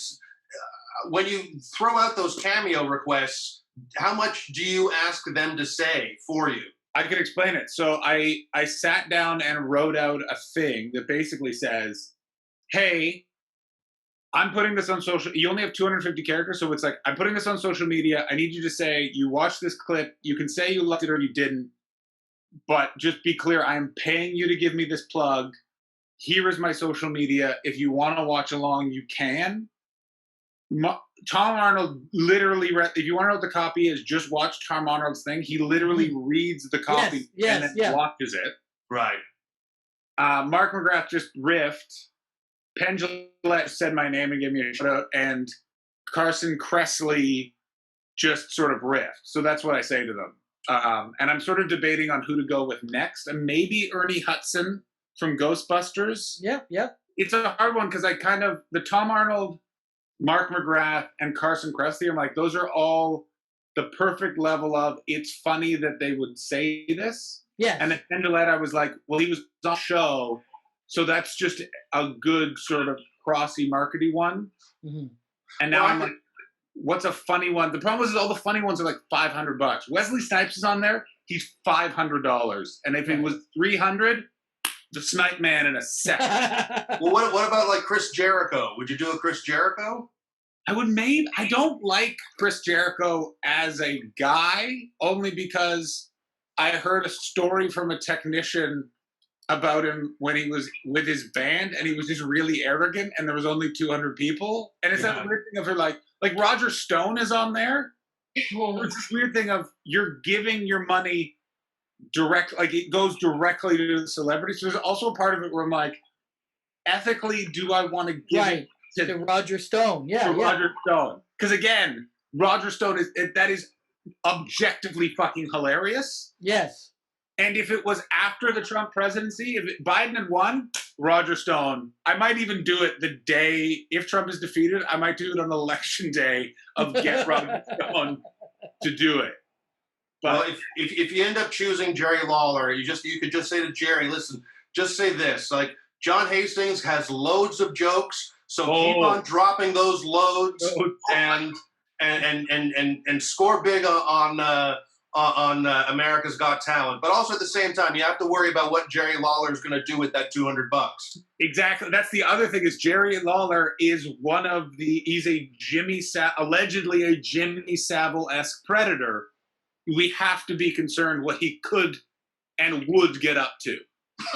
when you throw out those cameo requests, how much do you ask them to say for you? I can explain it. So I sat down and wrote out a thing that basically says, hey, I'm putting this on social. You only have 250 characters, so it's like, I'm putting this on social media. I need you to say, you watched this clip. You can say you loved it or you didn't, but just be clear, I'm paying you to give me this plug. Here is my social media. If you want to watch along, you can. Tom Arnold literally, if you want to know what the copy is, just watch Tom Arnold's thing. He literally reads the copy and then watches it. Right. Mark McGrath just riffed. Penn Jillette said my name and gave me a shout out, and Carson Kressley just sort of riffed. So that's what I say to them. And I'm sort of debating on who to go with next, and maybe Ernie Hudson from Ghostbusters. Yeah. It's a hard one because the Tom Arnold, Mark McGrath, and Carson Kressley, I'm like, those are all the perfect level of it's funny that they would say this. Yeah. And at Penn Jillette, I was like, well, he was on the show. So that's just a good sort of crossy, markety one. Mm-hmm. And now I'm like, what's a funny one? The problem is all the funny ones are like $500. Wesley Snipes is on there. He's $500. And if it was $300, the Snipe Man in a second. Well, what about like Chris Jericho? Would you do a Chris Jericho? I don't like Chris Jericho as a guy, only because I heard a story from a technician about him when he was with his band, and he was just really arrogant, and there was only 200 people. And it's that weird thing of her like Roger Stone is on there. It's this weird thing of you're giving your money direct, like it goes directly to the celebrity. So there's also a part of it where I'm like, ethically, do I want to give it to Roger Stone? Roger Stone. Because again, Roger Stone that is objectively fucking hilarious. Yes. And if it was after the Trump presidency, if Biden had won, Roger Stone, I might even do it the day, if Trump is defeated, I might do it on election day of get Roger Stone to do it. But, well, if you end up choosing Jerry Lawler, you could just say to Jerry, listen, just say this, like, John Hastings has loads of jokes, so keep on dropping those loads and score big on America's Got Talent, but also at the same time, you have to worry about what Jerry Lawler is going to do with that $200. Exactly. That's the other thing is Jerry Lawler is he's allegedly a Jimmy Savile-esque predator. We have to be concerned what he could and would get up to.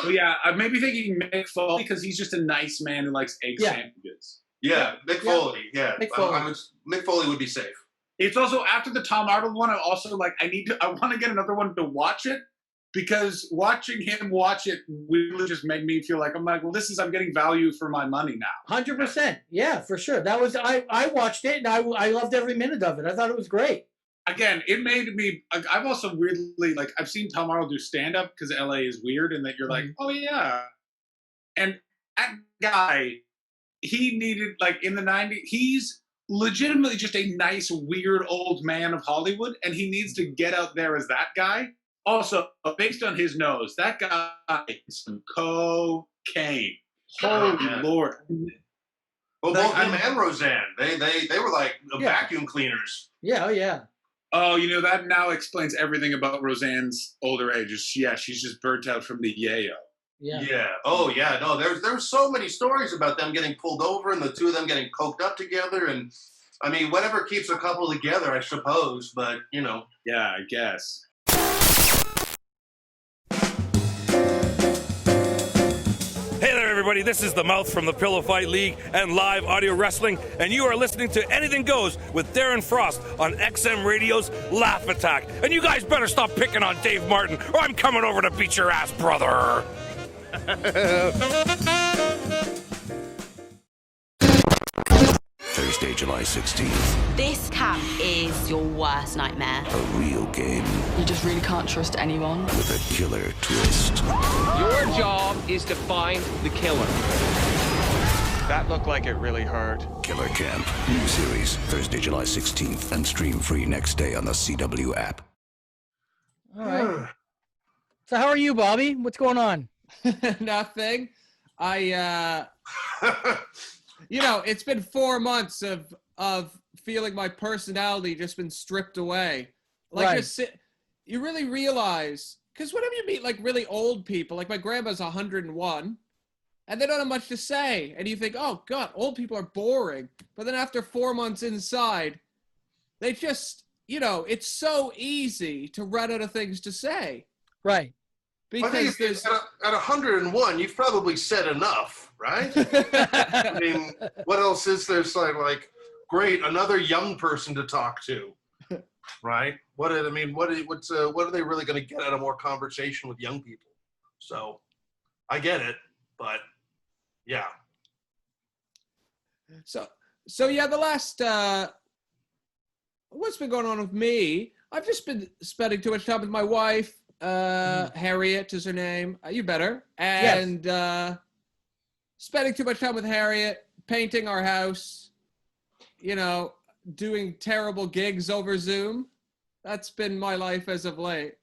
So yeah, I may be thinking Mick Foley because he's just a nice man who likes egg sandwiches. Yeah, Mick Foley. Yeah, Mick Foley would be safe. It's also after the Tom Arnold one. I also I want to get another one to watch it because watching him watch it really just made me feel like I'm getting value for my money now. 100%. Yeah, for sure. That was I watched it and I loved every minute of it. I thought it was great. Again, it made me. I've also weirdly I've seen Tom Arnold do stand up because LA is weird and that you're like, oh yeah, and that guy, he needed in the '90s. He's legitimately just a nice, weird old man of Hollywood, and he needs to get out there as that guy. Also, based on his nose, that guy is some cocaine. Holy Lord. Well, both him and Roseanne, they were like vacuum cleaners. Yeah, oh yeah. Oh, that now explains everything about Roseanne's older age. She's just burnt out from the yayo. Yeah. Oh, yeah. No, there's so many stories about them getting pulled over and the two of them getting coked up together. And, I mean, whatever keeps a couple together, I suppose. But, Yeah, I guess. Hey there, everybody. This is the Mouth from the Pillow Fight League and Live Audio Wrestling, and you are listening to Anything Goes with Darren Frost on XM Radio's Laugh Attack. And you guys better stop picking on Dave Martin, or I'm coming over to beat your ass, brother. Thursday, July 16th. This camp is your worst nightmare. A real game. You just really can't trust anyone. With a killer twist. Your job is to find the killer. That looked like it really hurt. Killer Camp. New series, Thursday, July 16th, and stream free next day on the CW app. All right. So how are you, Bobby? What's going on? Nothing. It's been 4 months of feeling my personality just been stripped away. You really realize, because whenever you meet like really old people, like my grandma's 101, and they don't have much to say, and you think, oh God, old people are boring. But then after 4 months inside, they just, it's so easy to run out of things to say. Right. Because at 101, you've probably said enough, right? I mean, what else is there? Like, great, another young person to talk to, right? What are they really going to get out of more conversation with young people? So, I get it, but yeah. So yeah, the last what's been going on with me? I've just been spending too much time with my wife. Harriet is her name. You better. And spending too much time with Harriet, painting our house, doing terrible gigs over Zoom. That's been my life as of late.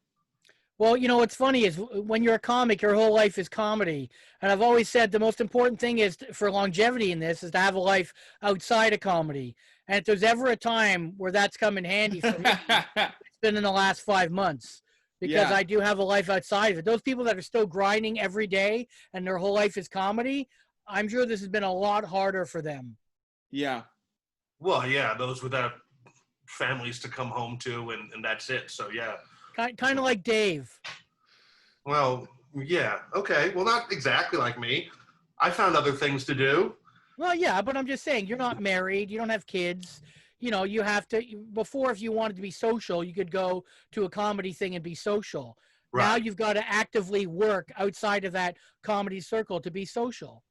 Well, what's funny is when you're a comic, your whole life is comedy. And I've always said the most important thing is for longevity in this is to have a life outside of comedy. And if there's ever a time where that's come in handy for me, it's been in the last 5 months. Because I do have a life outside of it. Those people that are still grinding every day and their whole life is comedy, I'm sure this has been a lot harder for them. Yeah. Well, yeah, those without families to come home to, and that's it. So, yeah. Kind of like Dave. Well, yeah. Okay. Well, not exactly like me. I found other things to do. Well, yeah, but I'm just saying, you're not married. You don't have kids. You have to, before if you wanted to be social, you could go to a comedy thing and be social. Right. Now you've got to actively work outside of that comedy circle to be social.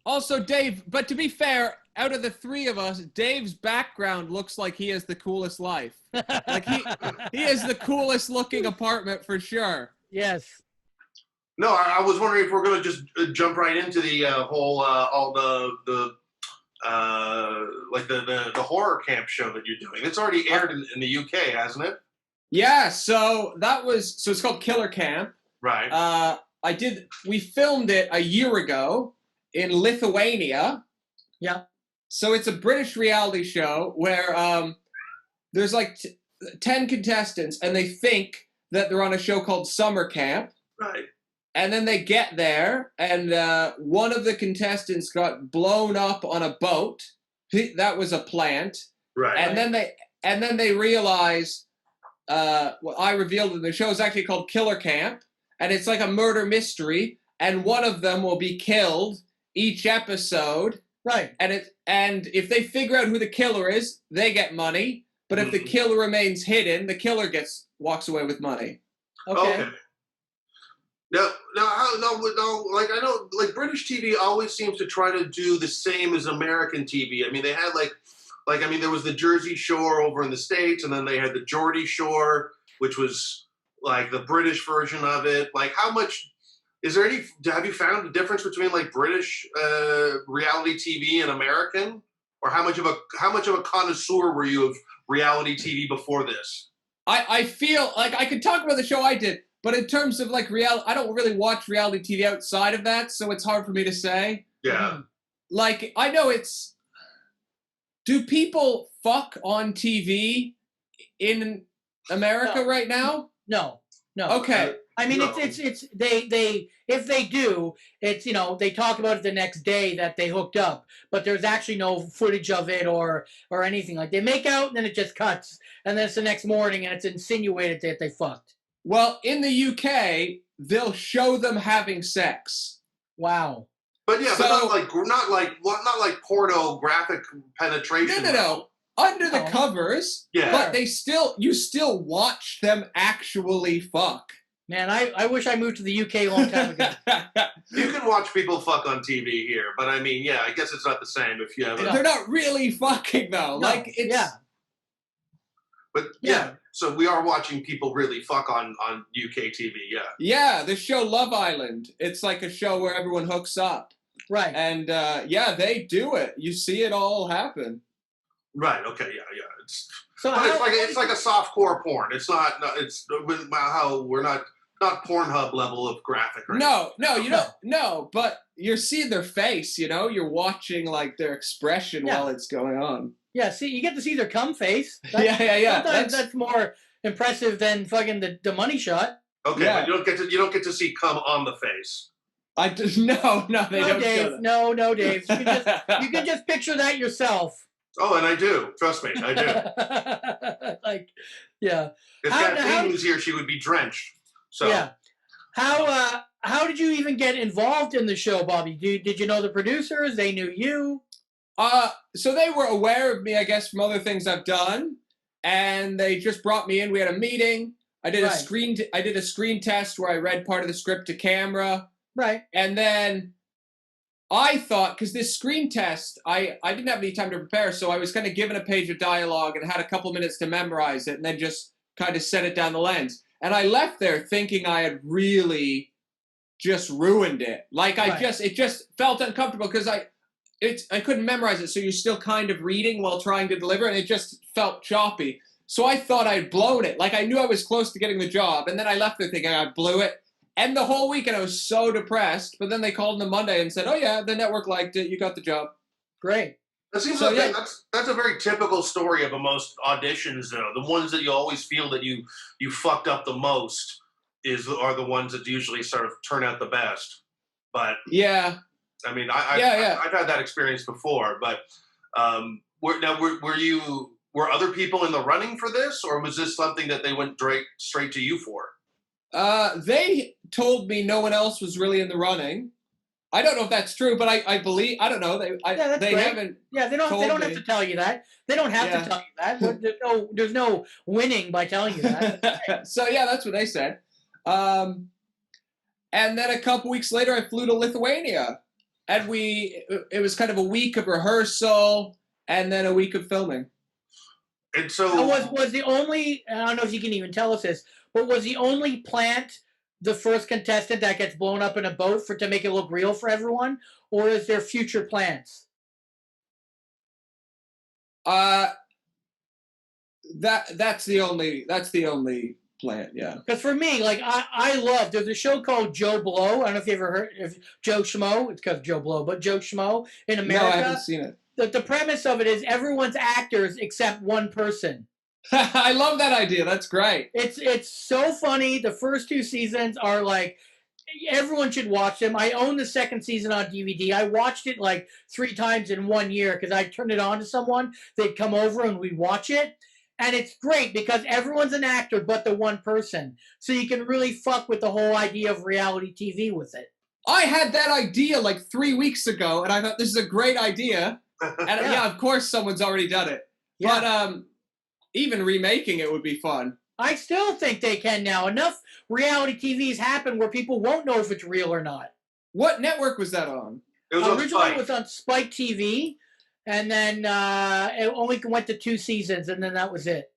Also, Dave, but to be fair, out of the three of us, Dave's background looks like he has the coolest life. Like he has the coolest looking apartment for sure. Yes. No, I was wondering if we're going to just jump right into the whole, all the horror camp show that you're doing. It's already aired in the UK, hasn't it? Yeah, so it's called Killer Camp. Right. We filmed it a year ago in Lithuania. Yeah. So it's a British reality show where there's like 10 contestants and they think that they're on a show called Summer Camp. Right. And then they get there, and one of the contestants got blown up on a boat. That was a plant. Right. And then they realize what I revealed in the show is actually called Killer Camp, and it's like a murder mystery. And one of them will be killed each episode. Right. And if they figure out who the killer is, they get money. But if the killer remains hidden, the killer walks away with money. Okay. No, like I know, like British TV always seems to try to do the same as American TV. I mean, they had there was the Jersey Shore over in the States, and then they had the Geordie Shore, which was like the British version of it. Like, have you found a difference between like British reality TV and American, or how much of a connoisseur were you of reality TV before this? I feel like I could talk about the show I did. But in terms of like I don't really watch reality TV outside of that, so it's hard for me to say. Yeah. Like, I know do people fuck on TV in America right now? No. Okay. I mean, it's they if they do, it's they talk about it the next day that they hooked up, but there's actually no footage of it or anything. Like, they make out and then it just cuts, and then it's the next morning and it's insinuated that they fucked. Well, in the UK, they'll show them having sex. Wow. But yeah, but not like pornographic penetration. No. Under the covers. Yeah. But you still watch them actually fuck. Man, I wish I moved to the UK a long time ago. You can watch people fuck on TV here, but I mean, yeah, I guess it's not the same if you have. They're not really fucking though. No. Like it's. Yeah. But yeah, so we are watching people really fuck on UK TV. Yeah. Yeah, the show Love Island. It's like a show where everyone hooks up. Right. And they do it. You see it all happen. Right. Okay. Yeah. It's like a softcore porn. It's not. It's how we're not Pornhub level of graphic. Right? No, you don't. No, but you're seeing their face. You're watching like their expression while it's going on. Yeah. See, you get to see their cum face. Yeah. Sometimes that's more impressive than fucking the money shot. Okay, but you don't get to see cum on the face. No, they don't. Dave. Show that. No, Dave. You can just picture that yourself. Oh, and I do. Trust me, I do. Like, yeah. If Kathleen was here, she would be drenched. So yeah. How did you even get involved in the show, Bobby? Did you know the producers? They knew you? So they were aware of me, I guess, from other things I've done, and they just brought me in. We had a meeting. I did a screen test where I read part of the script to camera. Right. And then I thought, because this screen test, I didn't have any time to prepare, so I was kind of given a page of dialogue and had a couple minutes to memorize it, and then just kind of set it down the lens. And I left there thinking I had really just ruined it. Like it just felt uncomfortable because I couldn't memorize it, so you're still kind of reading while trying to deliver, and it just felt choppy. So I thought I'd blown it. Like, I knew I was close to getting the job, and then I left there thinking I blew it. And the whole weekend I was so depressed, but then they called on the Monday and said, "Oh yeah, the network liked it. You got the job." Great. That seems that's a very typical story of most auditions, though. The ones that you always feel that you fucked up the most are the ones that usually sort of turn out the best. But yeah, I mean, I've had that experience before. But were other people in the running for this, or was this something that they went straight to you for? They told me no one else was really in the running. I don't know if that's true, but I believe, I don't know. They haven't. Yeah, they don't have to tell you that. They don't have to tell you that. There's no winning by telling you that. So yeah, that's what they said. And then a couple weeks later, I flew to Lithuania, and it was kind of a week of rehearsal and then a week of filming. And so was the only, I don't know if you can even tell us this, but was the only plant the first contestant that gets blown up in a boat to make it look real for everyone, or is there future plants? That's the only plant, yeah. Because for me, like I love, there's a show called Joe Blow. I don't know if you ever heard of Joe Schmo. It's because Joe Blow, but Joe Schmo in America. No, I haven't seen it. The premise of it is everyone's actors except one person. I love that idea. That's great. It's so funny. The first 2 seasons are like, everyone should watch them. I own the second season on DVD. I watched it like 3 times in 1 year because I turned it on to someone. They'd come over and we'd watch it. And it's great because everyone's an actor but the one person. So you can really fuck with the whole idea of reality TV with it. I had that idea like 3 weeks ago, and I thought this is a great idea. And yeah, of course someone's already done it. Yeah. But even remaking it would be fun. I still think they can now. Enough reality TVs happen where people won't know if it's real or not. What network was that on? It was originally it was on Spike TV, and then it only went to 2 seasons, and then that was it.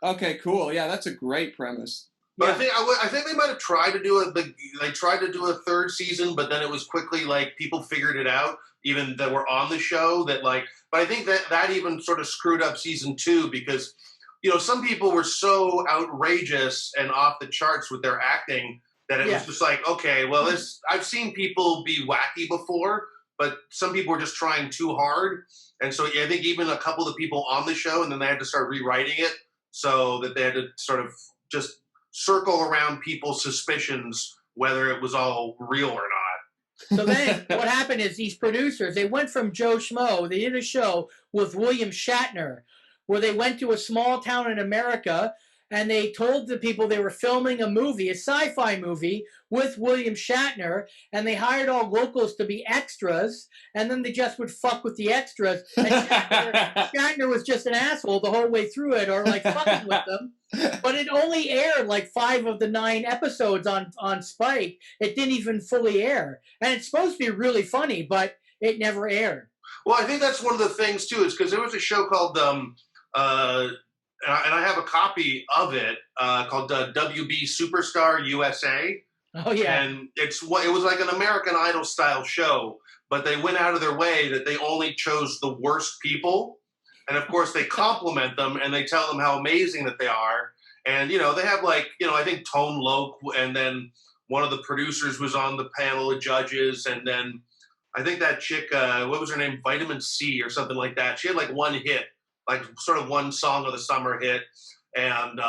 Okay, cool. Yeah, that's a great premise. But yeah. I think they might have tried to do a 3rd season, but then it was quickly like people figured it out, even that were on the show. But I think that even sort of screwed up season 2 because some people were so outrageous and off the charts with their acting that it was just like, okay, well, I've seen people be wacky before, but some people were just trying too hard. And so I think even a couple of the people on the show, and then they had to start rewriting it so that they had to sort of just circle around people's suspicions whether it was all real or not. So then what happened is these producers, they went from Joe Schmo, they did a show with William Shatner, where they went to a small town in America and they told the people they were filming a movie, a sci-fi movie with William Shatner, and they hired all locals to be extras, and then they just would fuck with the extras. And Shatner was just an asshole the whole way through it, or like fucking with them. But it only aired like 5 of the 9 episodes on Spike. It didn't even fully air. And it's supposed to be really funny, but it never aired. Well, I think that's one of the things, too, is because there was a show called, and I have a copy of it, called WB Superstar USA. Oh, yeah. And it was like an American Idol-style show, but they went out of their way that they only chose the worst people. And, of course, they compliment them, and they tell them how amazing that they are. And, they have, like, I think Tone Loc, and then one of the producers was on the panel of judges, and then I think that chick, what was her name, Vitamin C or something like that. She had, like, one hit, like, sort of one song of the summer hit. And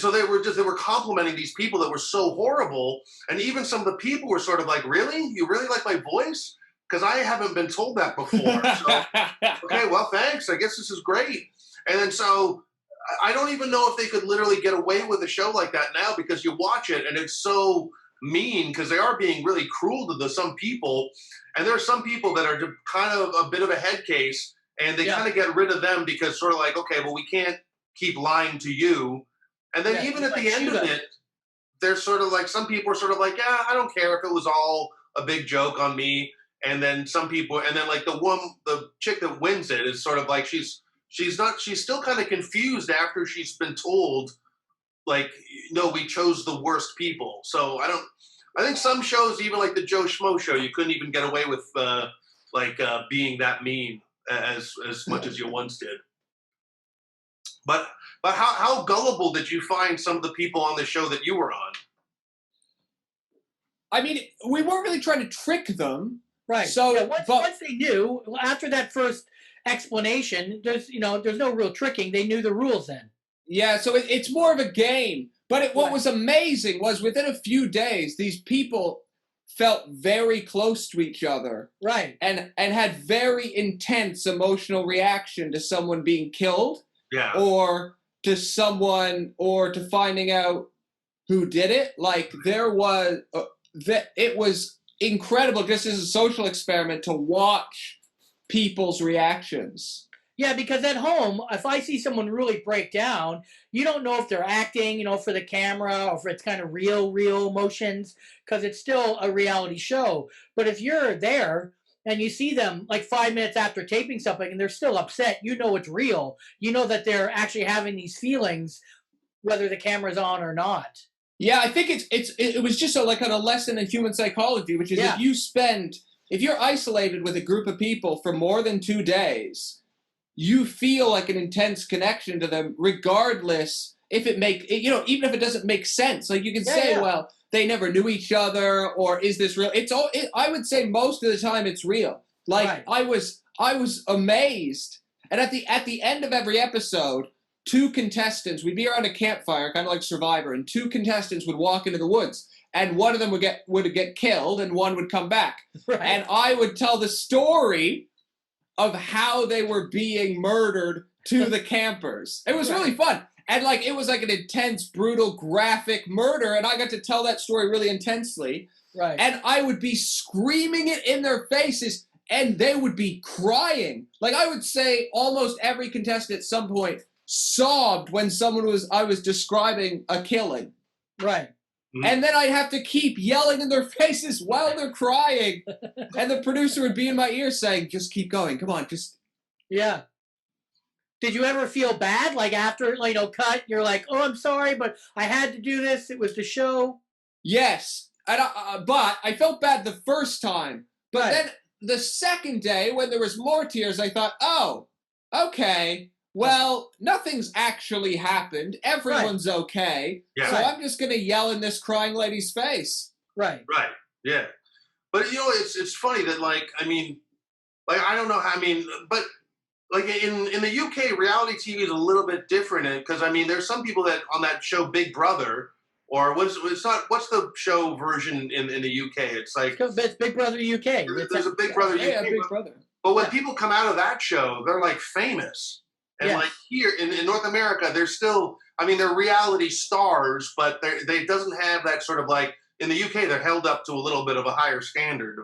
so they were complimenting these people that were so horrible. And even some of the people were sort of like, really? You really like my voice? Because I haven't been told that before. So, okay, well, thanks. I guess this is great. And then so I don't even know if they could literally get away with a show like that now, because you watch it and it's so mean, because they are being really cruel to some people. And there are some people that are kind of a bit of a head case, and they kind of get rid of them because sort of like, okay, well, we can't keep lying to you. And then even at the end of it, they're sort of like, some people are sort of like, yeah, I don't care if it was all a big joke on me. And then some people, and then like the chick that wins it is sort of like, she's still kind of confused after she's been told, like, no, we chose the worst people. So I think some shows, even like the Joe Schmo show, you couldn't even get away with being that mean as much as you once did. But how gullible did you find some of the people on the show that you were on? I mean, we weren't really trying to trick them. Right. So yeah, once they knew, after that first explanation, there's no real tricking. They knew the rules then. Yeah, so it's more of a game. But what was amazing was within a few days, these people felt very close to each other. Right. And had very intense emotional reaction to someone being killed. Yeah. Or to someone, or to finding out who did it. Like, there was, it was incredible just as a social experiment to watch people's reactions. Yeah, because at home, if I see someone really break down, you don't know if they're acting, for the camera, or if it's kind of real emotions, because it's still a reality show. But if you're there and you see them like 5 minutes after taping something and they're still upset, you know it's real. You know that they're actually having these feelings, whether the camera's on or not. Yeah, I think it was just like a lesson in human psychology, which is if you're isolated with a group of people for more than 2 days, you feel like an intense connection to them, regardless if it even if it doesn't make sense. Like, you can say, well, they never knew each other, or is this real? I would say most of the time it's real. Like, I was amazed. And at the end of every episode, 2 contestants, we'd be around a campfire, kind of like Survivor, and 2 contestants would walk into the woods, and one of them would get killed, and one would come back. Right. And I would tell the story of how they were being murdered to the campers. It was really fun. And it was like an intense, brutal, graphic murder, and I got to tell that story really intensely. Right. And I would be screaming it in their faces, and they would be crying. Like, I would say almost every contestant at some point sobbed when I was describing a killing. Right. Mm-hmm. And then I'd have to keep yelling in their faces while they're crying. And the producer would be in my ear saying, just keep going. Come on, just. Yeah. Did you ever feel bad? Like, after, cut, you're like, oh, I'm sorry, but I had to do this. It was the show. Yes. But I felt bad the first time. But then the second day, when there was more tears, I thought, oh, okay. well, nothing's actually happened. Everyone's okay. Yeah. So Right. I'm just going to yell in this crying lady's face. Right. Right. Yeah. But it's funny that I don't know how. But like in the UK, reality TV is a little bit different because there's some people that on that show Big Brother. Or what's the show version in the UK? It's like it's Big Brother UK. There's a Big Brother UK. Yeah, Big Brother. But when people come out of that show, they're like famous. And Yes. like here in North America, they're still they're reality stars, but they doesn't have that sort of like in the UK they're held up to a little bit of a higher standard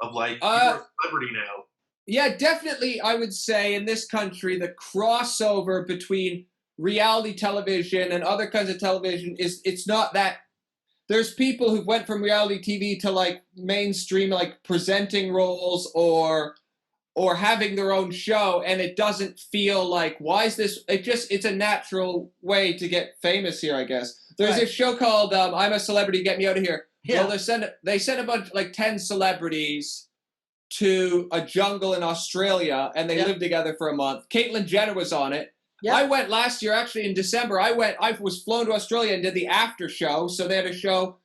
of like you're a celebrity now. Yeah, definitely I would say in this country the crossover between reality television and other kinds of television it's not that. There's people who went from reality TV to like mainstream like presenting roles or having their own show, and it doesn't feel like why is this it's a natural way to get famous here, I guess. There's this show called I'm a Celebrity, Get Me Out of Here. Yeah. Well, they sent a bunch like 10 celebrities to a jungle in Australia and they lived together for a month. Caitlyn Jenner was on it. Yeah. I went last year, actually in December. I was flown to Australia and did the after show. So they had a show.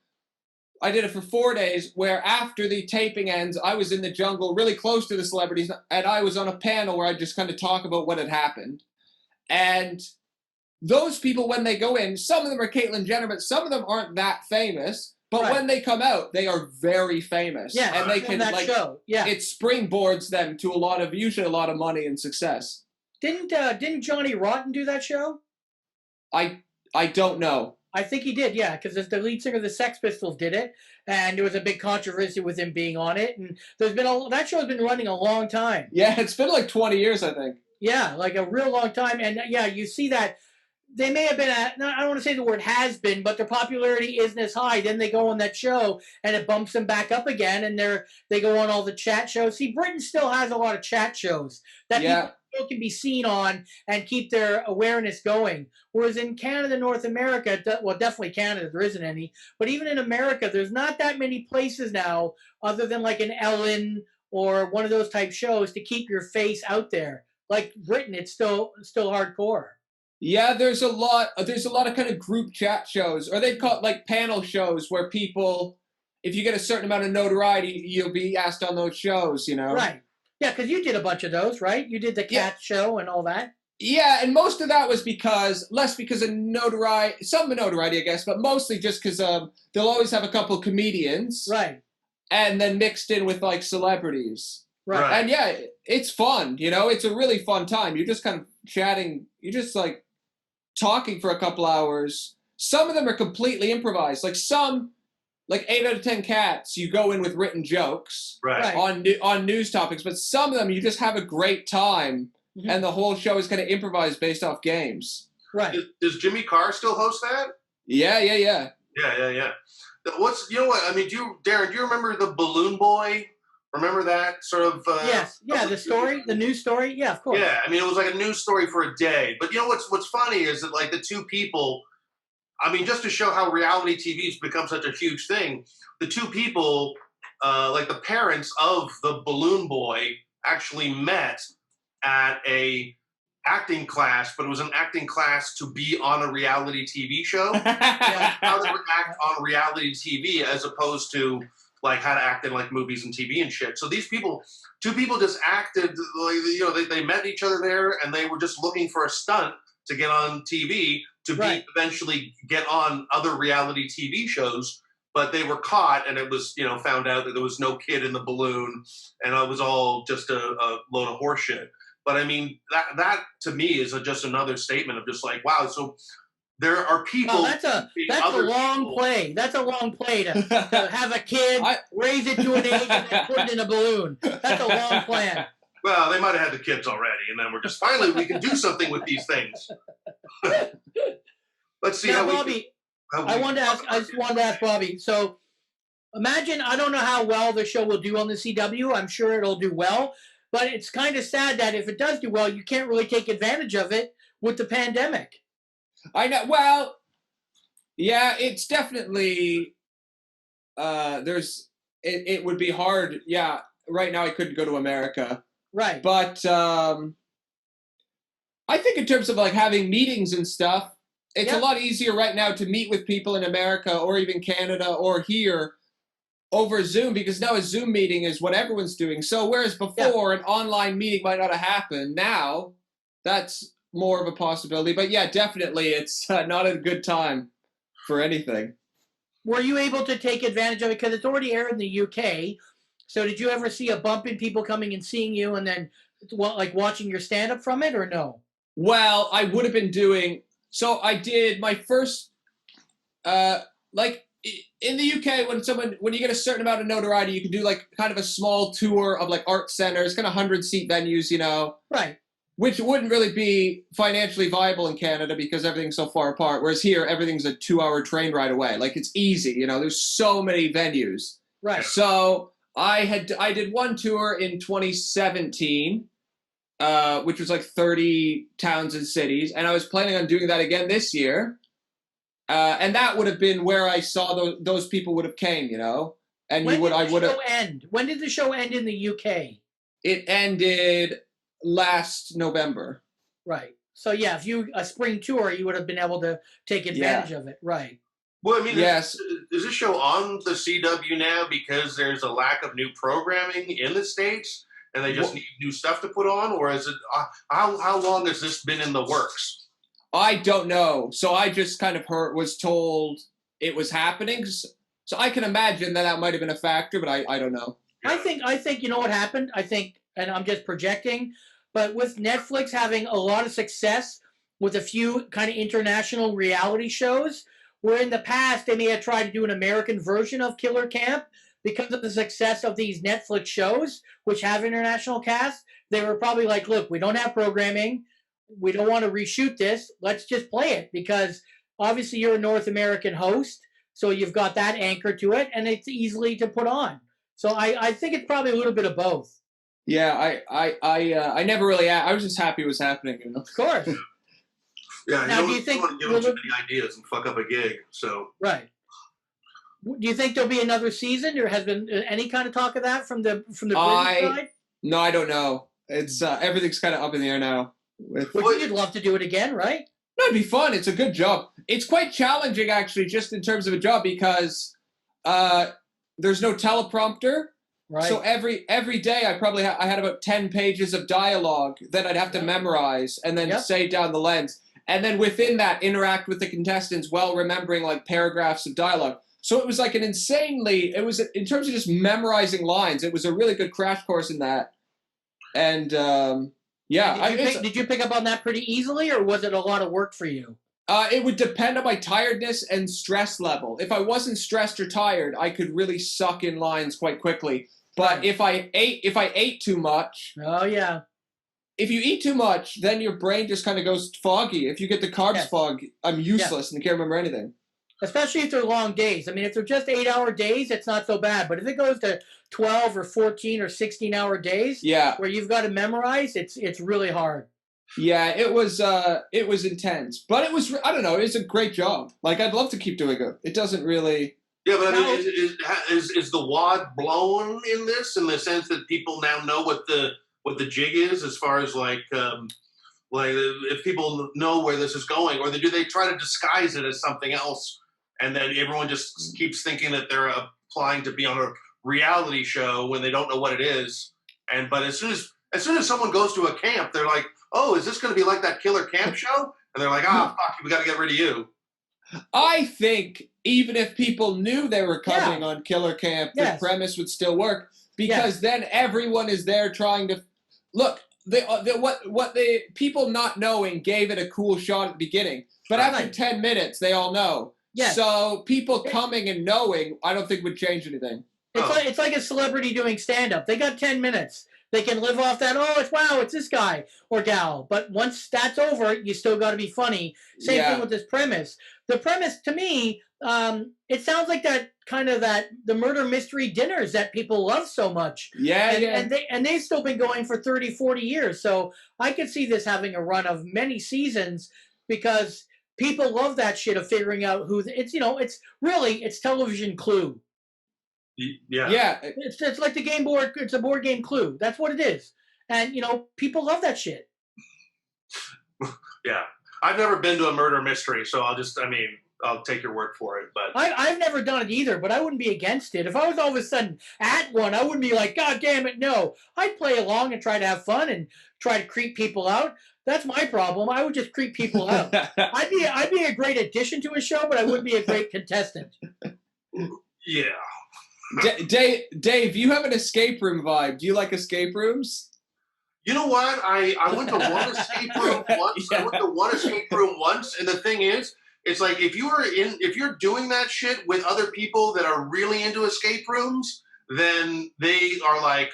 I did it for 4 days where after the taping ends, I was in the jungle really close to the celebrities and I was on a panel where I just kind of talk about what had happened. And those people, when they go in, some of them are Caitlyn Jenner, but some of them aren't that famous. But when they come out, they are very famous. Yeah, and they can that show. Yeah. it springboards them to usually a lot of money and success. Didn't Johnny Rotten do that show? I don't know. I think he did, yeah, because the lead singer of the Sex Pistols did it, and there was a big controversy with him being on it, and that show's been running a long time. Yeah, it's been like 20 years, I think. Yeah, like a real long time, and yeah, you see that they may have been I don't want to say the word has been, but their popularity isn't as high. Then they go on that show, and it bumps them back up again, and they go on all the chat shows. See, Britain still has a lot of chat shows that people still can be seen on and keep their awareness going. Whereas in Canada, North America, well, definitely Canada, there isn't any. But even in America, there's not that many places now other than like an Ellen or one of those type shows to keep your face out there. Like Britain, it's still hardcore. Yeah, there's a lot of kind of group chat shows, or they'd call it like panel shows where people, if you get a certain amount of notoriety, you'll be asked on those shows, Right. Yeah, because you did a bunch of those, right? You did the cat show and all that. Yeah, and most of that was less because of notoriety, some notoriety, I guess, but mostly just because they'll always have a couple of comedians. Right. And then mixed in with like celebrities. Right. And yeah, it's fun, it's a really fun time. You're just kind of chatting, you're just like talking for a couple hours. Some of them are completely improvised. Like 8 out of 10 cats, you go in with written jokes on news topics, but some of them you just have a great time, and the whole show is kind of improvised based off games. Right. Does Jimmy Carr still host that? Yeah. Yeah. Darren, do you remember the Balloon Boy? Remember that sort of? Yes. Yeah. The news story. Yeah, of course. Yeah. It was like a news story for a day. But what's funny is that like the two people. Just to show how reality TV has become such a huge thing, the two people, like the parents of the Balloon Boy, actually met at a acting class, but it was an acting class to be on a reality TV show. How they would act on reality TV as opposed to like how to act in like movies and TV and shit. So these people, two people just acted, they met each other there and they were just looking for a stunt to get on TV to eventually get on other reality TV shows, but they were caught and it was, found out that there was no kid in the balloon and it was all just a load of horseshit. But that to me is just another statement of just like, wow, so there are people. That's a long play. That's a long play to have a kid, raise it to an age, and then put it in a balloon. That's a long plan. Well, they might have had the kids already, and then we're just finally we can do something with these things. Let's see now, how Bobby, we. I just wanted to ask Bobby. So, imagine I don't know how well the show will do on the CW. I'm sure it'll do well, but it's kind of sad that if it does do well, you can't really take advantage of it with the pandemic. I know. Well, yeah, it's definitely. It would be hard. Yeah, right now I couldn't go to America. Right. But I think in terms of like having meetings and stuff, it's a lot easier right now to meet with people in America or even Canada or here over Zoom, because now a Zoom meeting is what everyone's doing. So whereas before an online meeting might not have happened, now that's more of a possibility. But yeah, definitely it's not a good time for anything. Were you able to take advantage of it? Because it's already aired in the UK. So did you ever see a bump in people coming and seeing you and then like watching your stand-up from it, or no? Well, I would have been doing... So I did my first... like in the UK, when you get a certain amount of notoriety, you can do like kind of a small tour of like art centers, kind of 100-seat venues, you know. Right. Which wouldn't really be financially viable in Canada because everything's so far apart. Whereas here, everything's a 2-hour train ride away. Like, it's easy, you know. There's so many venues. Right. So I did one tour in 2017, which was like 30 towns and cities, and I was planning on doing that again this year. And that would have been where I saw those people would have came, you know. And when did the show end? When did the show end in the UK? It ended last November. Right. So yeah, if you a spring tour, you would have been able to take advantage of it. Right. Well, I mean, yes. Is this show on the CW now because there's a lack of new programming in the States and they just need new stuff to put on? Or is it, how long has this been in the works? I don't know. So I just kind of was told it was happening. So I can imagine that might have been a factor, but I don't know. I think you know what happened? I think, and I'm just projecting, but with Netflix having a lot of success with a few kind of international reality shows, where in the past they may have tried to do an American version of Killer Camp, because of the success of these Netflix shows, which have international casts, they were probably like, look, we don't have programming. We don't want to reshoot this. Let's just play it, because obviously you're a North American host, so you've got that anchor to it, and it's easily to put on. So I think it's probably a little bit of both. Yeah, I never really. I was just happy it was happening. You know? Of course. Yeah, now, do you think want to give them too many ideas and fuck up a gig? So right. Do you think there'll be another season, or has been any kind of talk of that from the British side? No, I don't know. It's everything's kind of up in the air now. Well, you'd love to do it again, right? No, it'd be fun. It's a good job. It's quite challenging, actually, just in terms of a job, because there's no teleprompter. Right. So every day I had about 10 pages of dialogue that I'd have to memorize and then say down the lens. And then within that, interact with the contestants while remembering like paragraphs of dialogue. So it was like in terms of just memorizing lines, it was a really good crash course in that. And did you pick up on that pretty easily, or was it a lot of work for you? It would depend on my tiredness and stress level. If I wasn't stressed or tired, I could really suck in lines quite quickly. But if I ate too much, if you eat too much, then your brain just kind of goes foggy. If you get the carbs fog, I'm useless and can't remember anything. Especially if they're long days. I mean, if they're just 8-hour days, it's not so bad. But if it goes to 12 or 14 or 16-hour days, where you've got to memorize, it's really hard. Yeah, it was intense, but it was, I don't know, it's a great job. Like, I'd love to keep doing it. It doesn't really. Yeah, but I mean, is the wad blown in this, in the sense that people now know what the jig is, as far as like if people know where this is going, or do they try to disguise it as something else, and then everyone just keeps thinking that they're applying to be on a reality show when they don't know what it is, but as soon as someone goes to a camp, they're like, oh, is this going to be like that Killer Camp show? And they're like, fuck, we got to get rid of you. I think even if people knew they were coming on Killer Camp, the premise would still work, because then everyone is there trying to look. What the people not knowing gave it a cool shot at the beginning, but after 10 minutes, they all know. Yes. So people coming and knowing, I don't think would change anything. It's like a celebrity doing stand-up. They got 10 minutes. They can live off that, it's this guy or gal. But once that's over, you still got to be funny. Same thing with this premise. The premise, to me, it sounds like that kind of the murder mystery dinners that people love so much. And they've still been going for 30, 40 years. So I could see this having a run of many seasons, because people love that shit of figuring out who it's television Clue. Yeah. It's like the game board. It's a board game Clue. That's what it is. And people love that shit. Yeah. I've never been to a murder mystery, so I'll take your word for it. But I've never done it either, but I wouldn't be against it. If I was all of a sudden at one, I wouldn't be like, God damn it, no. I'd play along and try to have fun and try to creep people out. That's my problem. I would just creep people out. I'd be a great addition to a show, but I wouldn't be a great contestant. Yeah. Dave, you have an escape room vibe. Do you like escape rooms? You know what? I went to one escape room once. I went to one escape room once, and the thing is, it's like if you're doing that shit with other people that are really into escape rooms, then they are like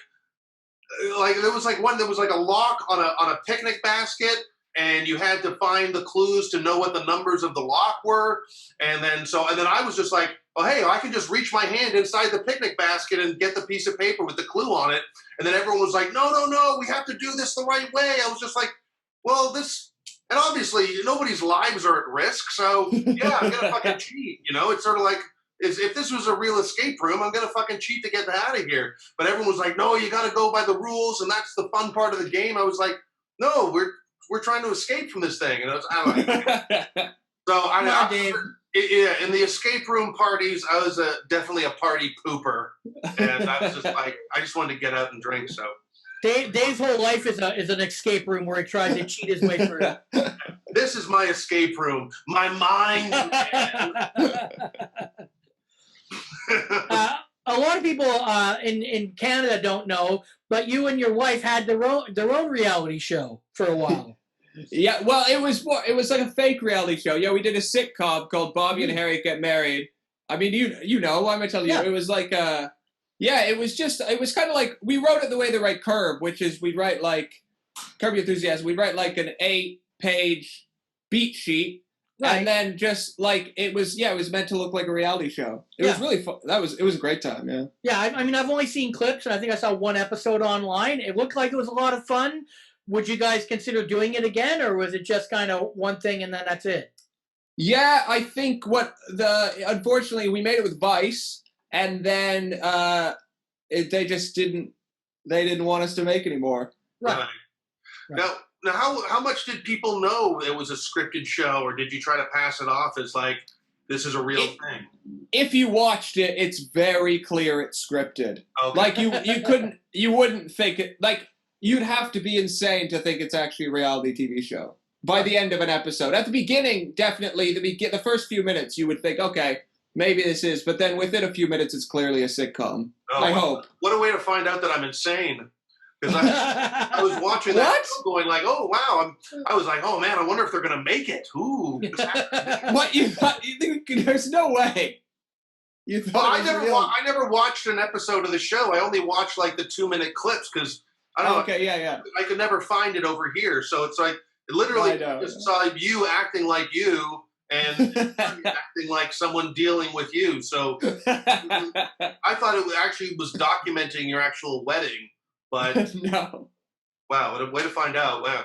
there was a lock on a picnic basket, and you had to find the clues to know what the numbers of the lock were, and then I was just like, oh hey, I can just reach my hand inside the picnic basket and get the piece of paper with the clue on it, and then everyone was like, no, we have to do this the right way. I was just like, well, this. And obviously, nobody's lives are at risk, so yeah, I'm gonna fucking cheat. It's sort of like if this was a real escape room, I'm gonna fucking cheat to get out of here. But everyone was like, no, you got to go by the rules, and that's the fun part of the game. I was like, no, we're trying to escape from this thing, and I don't know. So in the escape room parties, I was definitely a party pooper, and I was just like, I just wanted to get out and drink, so. Dave's whole life is an escape room where he tries to cheat his way through. This is my escape room. My mind. A lot of people in Canada don't know, but you and your wife had their own reality show for a while. Yeah, well, it was like a fake reality show. Yeah, we did a sitcom called Bobby and Harriet Get Married. I mean, you know, why am I telling you? It was like it was kind of like, we wrote it the way they write Curb, which is we'd write like, Curb Your Enthusiasm, we'd write like an 8-page beat sheet, and then just like, it was meant to look like a reality show. It was really fun. It was a great time, yeah. Yeah, I mean, I've only seen clips, and I think I saw one episode online. It looked like it was a lot of fun. Would you guys consider doing it again, or was it just kind of one thing and then that's it? Yeah, I think unfortunately, we made it with Vice, and then they didn't want us to make anymore. Right. Now how much did people know it was a scripted show, or did you try to pass it off as like, this is a real thing? If you watched it, it's very clear it's scripted. Okay. Like you wouldn't think it, like you'd have to be insane to think it's actually a reality TV show by the end of an episode. At the beginning, definitely the first few minutes, you would think, okay, maybe this is, but then within a few minutes, it's clearly a sitcom. I hope. What a way to find out that I'm insane. Because I was watching that going like, oh, wow. I was like, oh, man, I wonder if they're going to make it. Ooh. What? You think there's no way. You thought I never watched an episode of the show. I only watched like the 2-minute clips because I don't know. Okay, yeah. I could never find it over here. So it's like, literally just saw you acting like you and acting like someone dealing with you. So I thought it actually was documenting your actual wedding. But no. Wow, what a way to find out. Wow.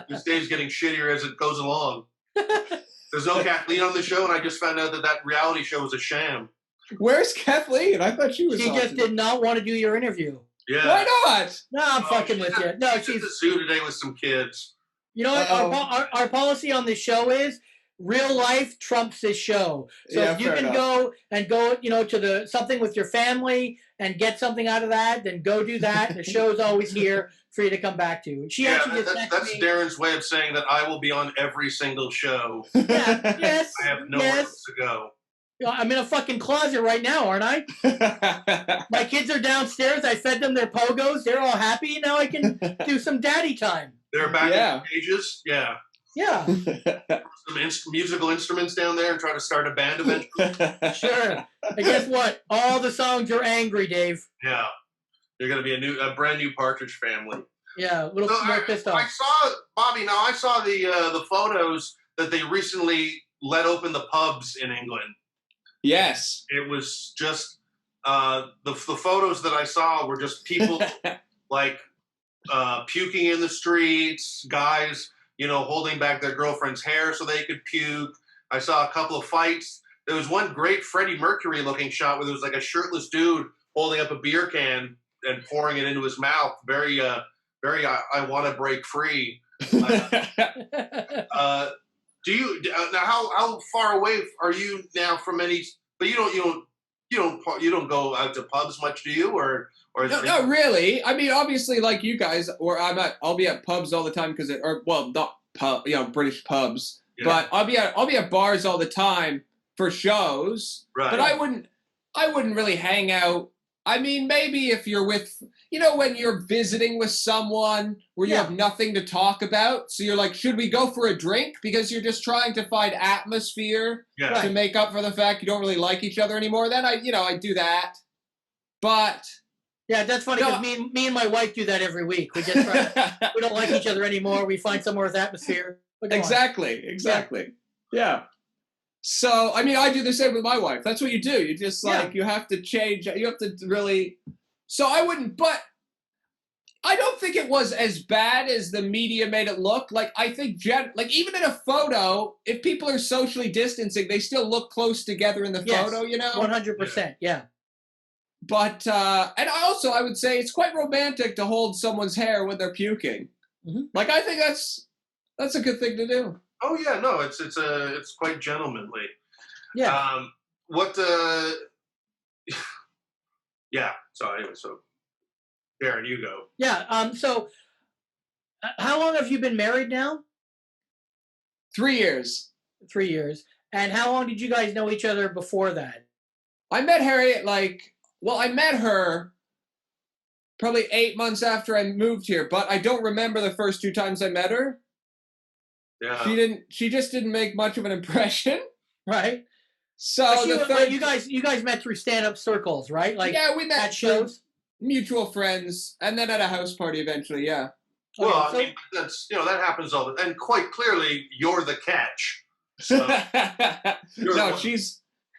This day's getting shittier as it goes along. There's no Kathleen on the show, and I just found out that reality show was a sham. Where's Kathleen? I thought she was She just did not want to do your interview. Yeah. Why not? No, I'm fucking with you. No, she's at the zoo today with some kids. You know what? Our policy on this show is real life trumps this show. So if you can go, you know, to something with your family and get something out of that, then go do that. The show's always here for you to come back to. That's Darren's way of saying that I will be on every single show. Yeah, yes. I have nowhere else to go. I'm in a fucking closet right now, aren't I? My kids are downstairs. I fed them their pogos. They're all happy. Now I can do some daddy time. They're back in the cages? Yeah. Yeah. Some musical instruments down there and try to start a band eventually. Sure. And guess what? All the songs are angry, Dave. Yeah. They're going to be a brand new Partridge Family. Yeah, a little more pissed off. I saw, Bobby, I saw the photos that they recently let open the pubs in England. Yes. It was just, the photos that I saw were just people like puking in the streets, guys, you know, holding back their girlfriend's hair so they could puke. I saw a couple of fights. There was one great Freddie Mercury looking shot where there was like a shirtless dude holding up a beer can and pouring it into his mouth. Very I want to break free. Do you now? How far away are you now from any? But you don't go out to pubs much, do you? Or no, not really. I mean, obviously, like you guys, or I'll be at pubs all the time not pub, British pubs, but I'll be at bars all the time for shows. Right. But I wouldn't really hang out. I mean, maybe if you're with, when you're visiting with someone where you have nothing to talk about, so you're like, should we go for a drink? Because you're just trying to find atmosphere to make up for the fact you don't really like each other anymore. Then I do that. But yeah, that's funny because me and my wife do that every week. We just we don't like each other anymore. We find somewhere with atmosphere. Exactly. Yeah. So, I mean, I do the same with my wife. That's what you do. You just you have to change. You have to really. So I wouldn't, but I don't think it was as bad as the media made it look. Like, I think, even in a photo, if people are socially distancing, they still look close together in the photo, 100%, yeah. But, and also I would say it's quite romantic to hold someone's hair when they're puking. Mm-hmm. Like, I think that's a good thing to do. Oh yeah, no, it's quite gentlemanly. Yeah. Yeah. So anyway, Darren, you go. Yeah. So, how long have you been married now? 3 years. 3 years. And how long did you guys know each other before that? I met Harriet I met her probably 8 months after I moved here, but I don't remember the first 2 times I met her. Yeah. She just didn't make much of an impression. Right. So you guys met through stand-up circles, right? We met at shows, mutual friends, and then at a house party eventually. Yeah. Well, I mean, that's that happens all the time, and quite clearly, you're the catch. So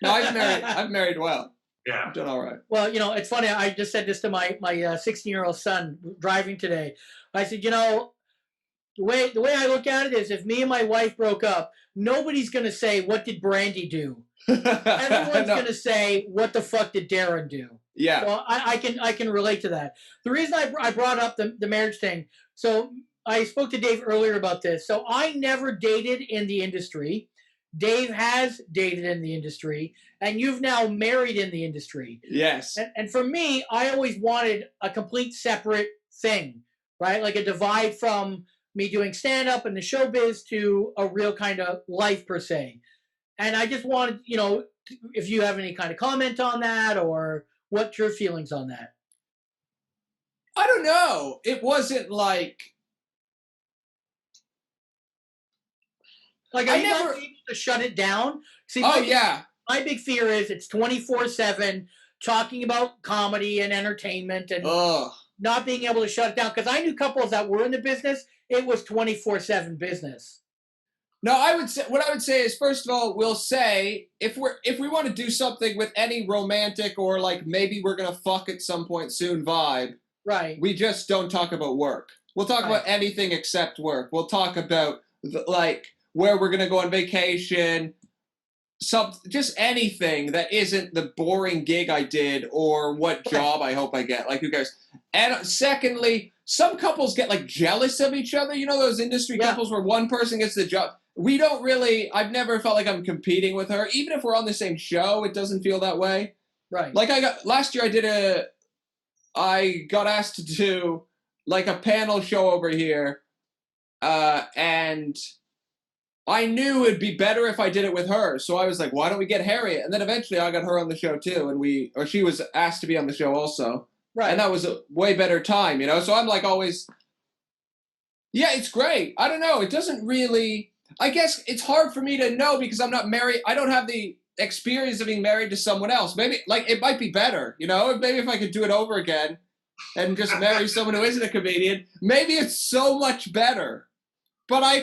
I've married well. Yeah, I've done all right. Well, it's funny. I just said this to my 16-year-old son driving today. I said, the way I look at it is, if me and my wife broke up, nobody's going to say, what did Brandy do? Everyone's going to say, what the fuck did Darren do? Yeah. So I can relate to that. The reason I brought up the marriage thing, so I spoke to Dave earlier about this. So I never dated in the industry. Dave has dated in the industry, and you've now married in the industry. Yes. And for me, I always wanted a complete separate thing, right? Like a divide from me doing stand-up and the showbiz to a real kind of life per se. And I just wanted, if you have any kind of comment on that, or what's your feelings on that? I don't know. It wasn't like I never able to shut it down. See, my big fear is it's 24/7 talking about comedy and entertainment and not being able to shut it down. Because I knew couples that were in the business, it was 24/7 business. No, what I would say is, first of all, we'll say if we want to do something with any romantic or maybe we're gonna fuck at some point soon vibe, right? We just don't talk about work. We'll talk about anything except work. We'll talk about where we're gonna go on vacation, just anything that isn't the boring gig I did or what job I hope I get. Who cares? And secondly, some couples get jealous of each other. Those industry couples where one person gets the job. We don't really. I've never felt like I'm competing with her. Even if we're on the same show, it doesn't feel that way. Right. Last year I got asked to do a panel show over here, and I knew it'd be better if I did it with her. So I was like, why don't we get Harriet? And then eventually I got her on the show too, and she was asked to be on the show also. Right. And that was a way better time, So I'm always, yeah, it's great. I don't know. It doesn't really, I guess it's hard for me to know because I'm not married. I don't have the experience of being married to someone else. Maybe it might be better, maybe if I could do it over again and just marry someone who isn't a comedian, maybe it's so much better, but I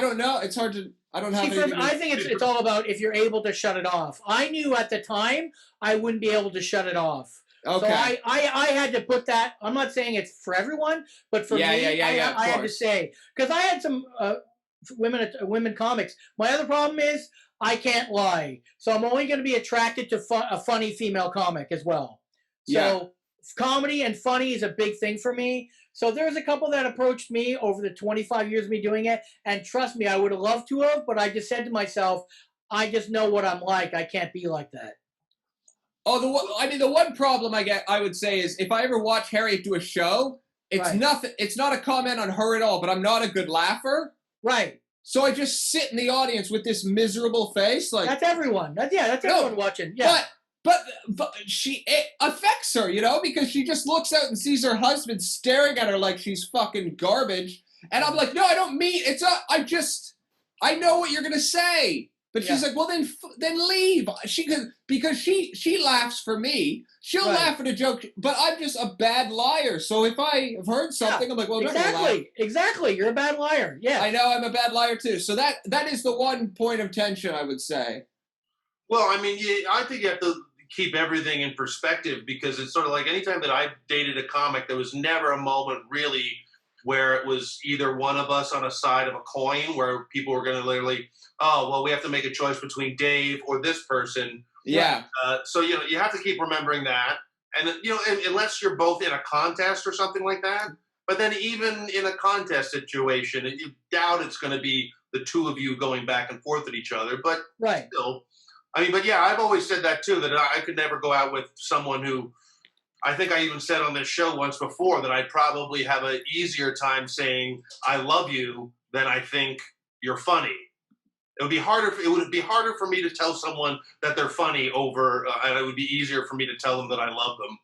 don't know. It's hard to, I don't have anything. I think it's all about if you're able to shut it off. I knew at the time I wouldn't be able to shut it off. Okay. So I had to put that, I'm not saying it's for everyone, but for me, I had to say, because I had some women comics. My other problem is I can't lie. So I'm only going to be attracted to a funny female comic as well. So comedy and funny is a big thing for me. So there's a couple that approached me over the 25 years of me doing it. And trust me, I would have loved to have, but I just said to myself, I just know what I'm like. I can't be like that. Oh, the one problem I would say is if I ever watch Harriet do a show, it's nothing. It's not a comment on her at all, but I'm not a good laugher. Right. So I just sit in the audience with this miserable face. Like that's everyone. That's everyone watching. Yeah. But it affects her, because she just looks out and sees her husband staring at her like she's fucking garbage. And I'm like, no, I don't mean I know what you're gonna say. But she's like, well, then leave. Because she laughs for me. She'll laugh at a joke, but I'm just a bad liar. So if I have heard something, I'm like, well, exactly. You're a bad liar. Yeah, I know I'm a bad liar too. So that is the one point of tension, I would say. Well, I mean, I think you have to keep everything in perspective because it's sort of like anytime that I dated a comic, there was never a moment really where it was either one of us on a side of a coin where people were going to literally, oh, well, we have to make a choice between Dave or this person. Yeah. So, you have to keep remembering that. And, unless you're both in a contest or something like that. But then even in a contest situation, you doubt it's going to be the two of you going back and forth at each other. But still, I've always said that too, that I could never go out with someone who, I think I even said on this show once before that I'd probably have an easier time saying I love you than I think you're funny. It would be harder for me to tell someone that they're funny and it would be easier for me to tell them that I love them.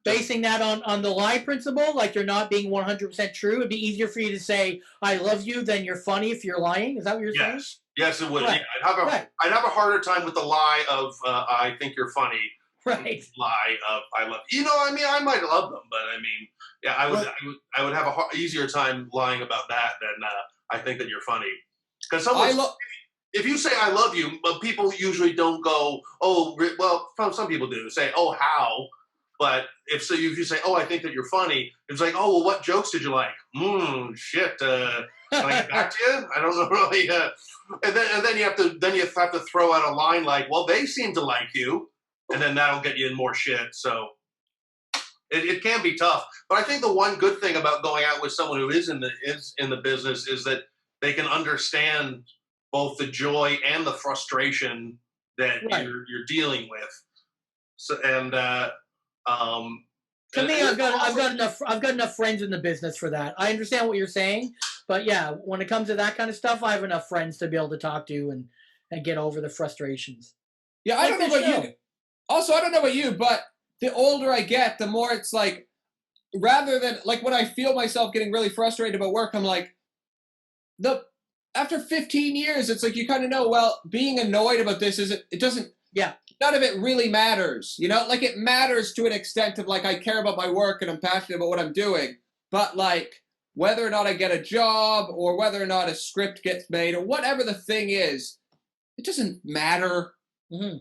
Basing that on the lie principle, like you're not being 100% true, it'd be easier for you to say I love you than you're funny if you're lying. Is that what you're saying? Yes, it would. Right. Yeah, I'd have a harder time with the lie of I think you're funny. Right. Lie of I love you. I might love them, but I would have a easier time lying about that than I think that you're funny. Because if you say I love you, but people usually don't go, oh, well, some people do say, oh, how? But if you say, oh, I think that you're funny, it's like, oh, well, what jokes did you like? Shit. Can I get back to you? I don't know really. And then you have to throw out a line like, well, they seem to like you. And then that'll get you in more shit. So it can be tough. But I think the one good thing about going out with someone who is in the business is that they can understand both the joy and the frustration that you're dealing with. So to me, I've got enough friends in the business for that. I understand what you're saying, but yeah, when it comes to that kind of stuff, I have enough friends to be able to talk to and get over the frustrations. Yeah, I don't know about you. Also, I don't know about you, but the older I get, the more it's like, rather than like when I feel myself getting really frustrated about work, I'm like, after 15 years, it's like you kind of know, well, being annoyed about this none of it really matters. Like it matters to an extent of like I care about my work and I'm passionate about what I'm doing, but like whether or not I get a job or whether or not a script gets made or whatever the thing is, it doesn't matter. Mm-hmm.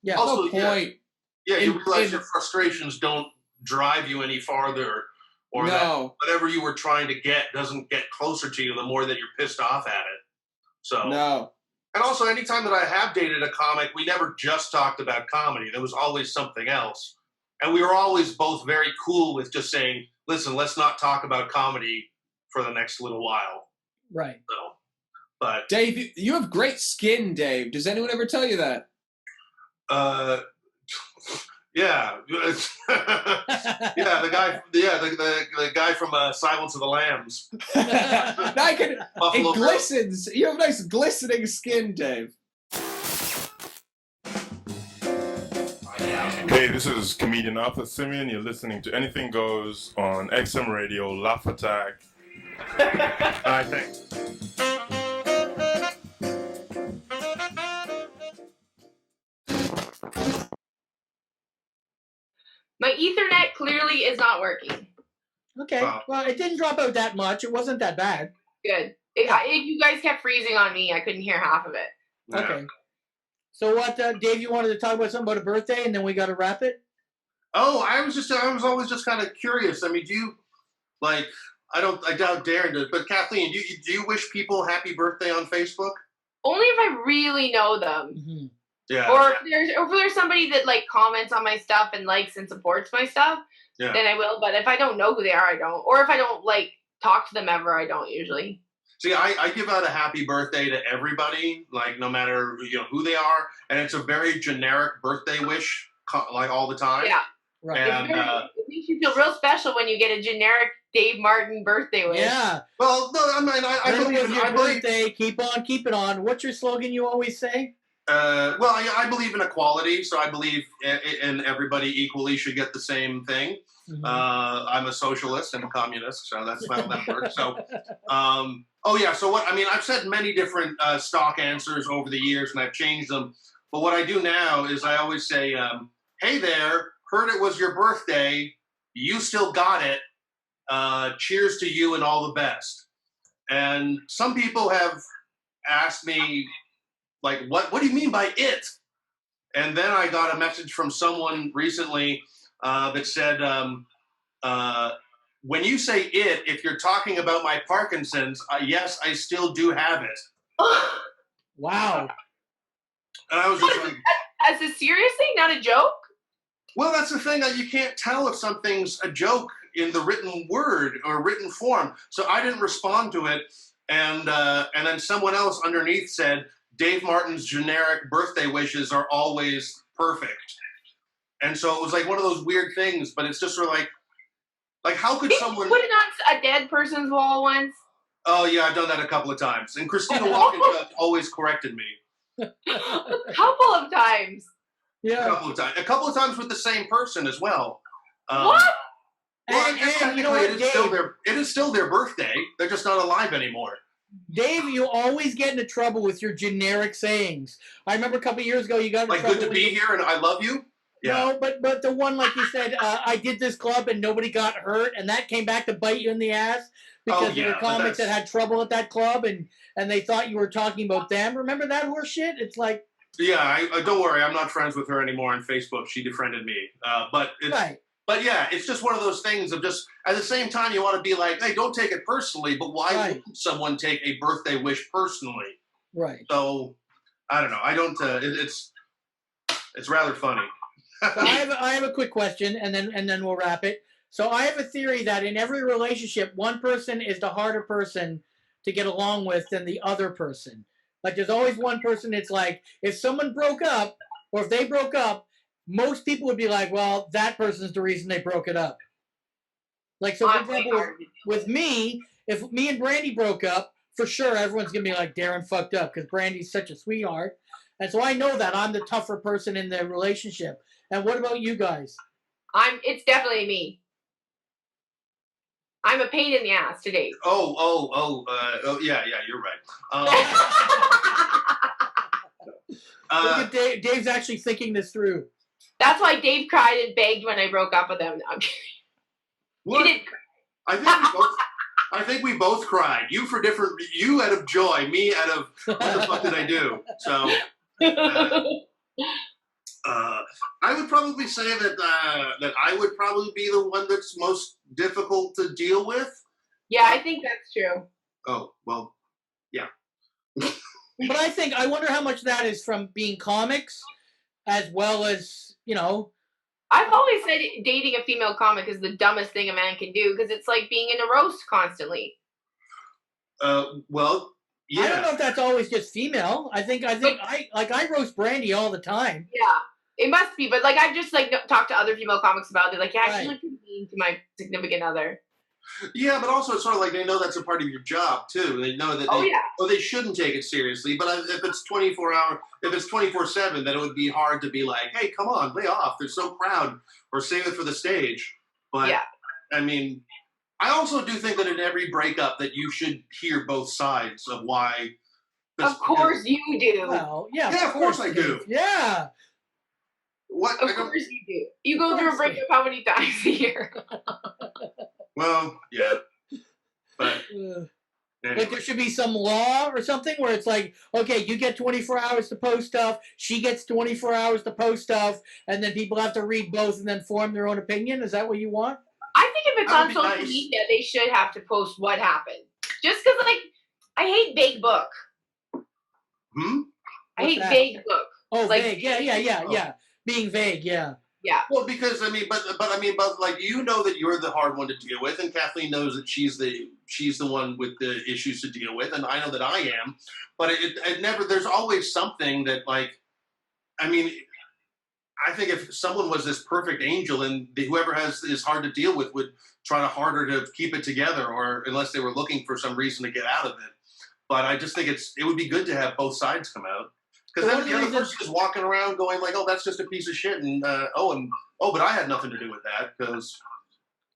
Yeah. Also, no point. You realize your frustrations don't drive you any farther, or that whatever you were trying to get doesn't get closer to you the more that you're pissed off at it. So no. And also, anytime that I have dated a comic, we never just talked about comedy. There was always something else, and we were always both very cool with just saying, "Listen, let's not talk about comedy for the next little while." Right. So, but Dave, you have great skin, Dave. Does anyone ever tell you that? Yeah, the guy from Silence of the Lambs. It glistens. You have nice glistening skin, Dave. Hey, this is comedian Arthur Simeon. You're listening to Anything Goes on XM Radio, Laugh Attack. Alright, thanks. My Ethernet clearly is not working. Okay. Well, it didn't drop out that much. It wasn't that bad. Good. You guys kept freezing on me. I couldn't hear half of it. Yeah. Okay. So what, Dave, you wanted to talk about something about a birthday and then we got to wrap it? Oh, I was always just kind of curious. I mean, do you, like, I doubt Darren does, but Kathleen, do you wish people happy birthday on Facebook? Only if I really know them. Mm-hmm. Yeah. Or if there's somebody that like comments on my stuff and likes and supports my stuff, then I will. But if I don't know who they are, I don't. Or if I don't like talk to them ever, I don't usually. See, I give out a happy birthday to everybody, like no matter who they are, and it's a very generic birthday wish, like all the time. Yeah. Right. And, it makes you feel real special when you get a generic Dave Martin birthday wish. Yeah. Well, no, I mean, I believe birthday. Keep on keeping on. What's your slogan you always say? Well, I believe in equality, so I believe in everybody equally should get the same thing. Mm-hmm. I'm a socialist and a communist, so that's how that works. So, so what? I mean, I've said many different stock answers over the years, and I've changed them. But what I do now is I always say, "Hey there, heard it was your birthday. You still got it. Cheers to you and all the best." And some people have asked me, like, what do you mean by it? And then I got a message from someone recently that said, when you say it, if you're talking about my Parkinson's, yes, I still do have it. Wow. And I was just like... As a serious thing, not a joke? Well, that's the thing, that you can't tell if something's a joke in the written word or written form. So I didn't respond to it. And then someone else underneath said, Dave Martin's generic birthday wishes are always perfect. And so it was like one of those weird things, but it's just sort of like how could someone... Put it on a dead person's wall once? Oh, yeah, I've done that a couple of times. And Christina Walenshaw always corrected me. A couple of times. Yeah. A couple of times with the same person as well. What? Well, it is still their birthday. They're just not alive anymore. Dave, you always get into trouble with your generic sayings. I remember a couple of years ago you got into trouble. Like, good to be here and I love you? Yeah. No, but the one, like you said, I did this club and nobody got hurt, and that came back to bite you in the ass because there were comics that had trouble at that club and they thought you were talking about them. Remember that horse shit? It's like... Yeah, I don't worry. I'm not friends with her anymore on Facebook. She defriended me. But yeah, it's just one of those things of just, at the same time, you want to be like, hey, don't take it personally, but why wouldn't someone take a birthday wish personally? Right. So, I don't know. I don't, it's rather funny. So I have a quick question, and then we'll wrap it. So I have a theory that in every relationship, one person is the harder person to get along with than the other person. Like, there's always one person, it's like, if someone broke up, or if they broke up, most people would be like, well, that person's the reason they broke it up. Like, so for example, with me, if me and Brandy broke up, for sure everyone's going to be like, Darren fucked up, because Brandy's such a sweetheart. And so I know that I'm the tougher person in the relationship. And what about you guys? It's definitely me. I'm a pain in the ass today. Yeah, you're right. Look at Dave's actually thinking this through. That's why Dave cried and begged when I broke up with him. No, I'm kidding. What? He didn't cry. I think we both cried. You out of joy, me out of what the fuck did I do? So I would probably say that I would probably be the one that's most difficult to deal with. Yeah, I think that's true. Oh, well, yeah. But I wonder how much that is from being comics as well as, I've always said dating a female comic is the dumbest thing a man can do because it's like being in a roast constantly. Well, yeah. I don't know if that's always just female. I think I roast Brandy all the time. Yeah, it must be. But like I've just talked to other female comics about it. Like, yeah, she's like mean to my significant other. Yeah, but also it's sort of like they know that's a part of your job too. They know that they shouldn't take it seriously. But if it's 24-hour, if it's 24/7, then it would be hard to be like, hey, come on, lay off. They're so proud, or save it for the stage. But I mean, I also do think that in every breakup that you should hear both sides of why. Of course you do. Well, yeah, of course I do. Yeah. What? Of course you do. You go through a breakup how many times a year? Well, yeah. But anyway. Anyway. Like there should be some law or something where it's like, okay, you get 24 hours to post stuff, she gets 24 hours to post stuff, and then people have to read both and then form their own opinion. Is that what you want? I think if it's on social media, they should have to post what happened. Just because, like, I hate vague book. Hmm? I hate vague book. Oh, Like, vague. Yeah. Being vague, yeah. Yeah. Well, because but like you know that you're the hard one to deal with, and Kathleen knows that she's the one with the issues to deal with, and I know that I am. But it never. There's always something that like. I mean, I think if someone was this perfect angel, and whoever is hard to deal with would try harder to keep it together, or unless they were looking for some reason to get out of it. But I just think it would be good to have both sides come out. Because then the other person is walking around going like, "Oh, that's just a piece of shit," and but I had nothing to do with that. Because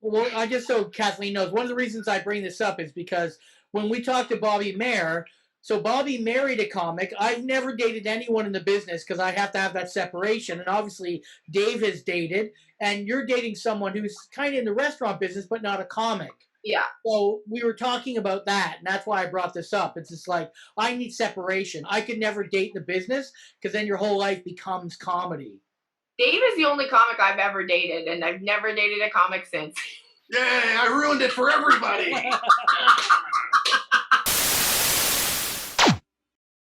well, I just so Kathleen knows, one of the reasons I bring this up is because when we talked to Bobby Mair, so Bobby married a comic. I've never dated anyone in the business because I have to have that separation, and obviously Dave has dated, and you're dating someone who's kind of in the restaurant business but not a comic. Yeah. So we were talking about that, and that's why I brought this up. It's just like, I need separation. I could never date the business because then your whole life becomes comedy. Dave is the only comic I've ever dated, and I've never dated a comic since. Yay, I ruined it for everybody.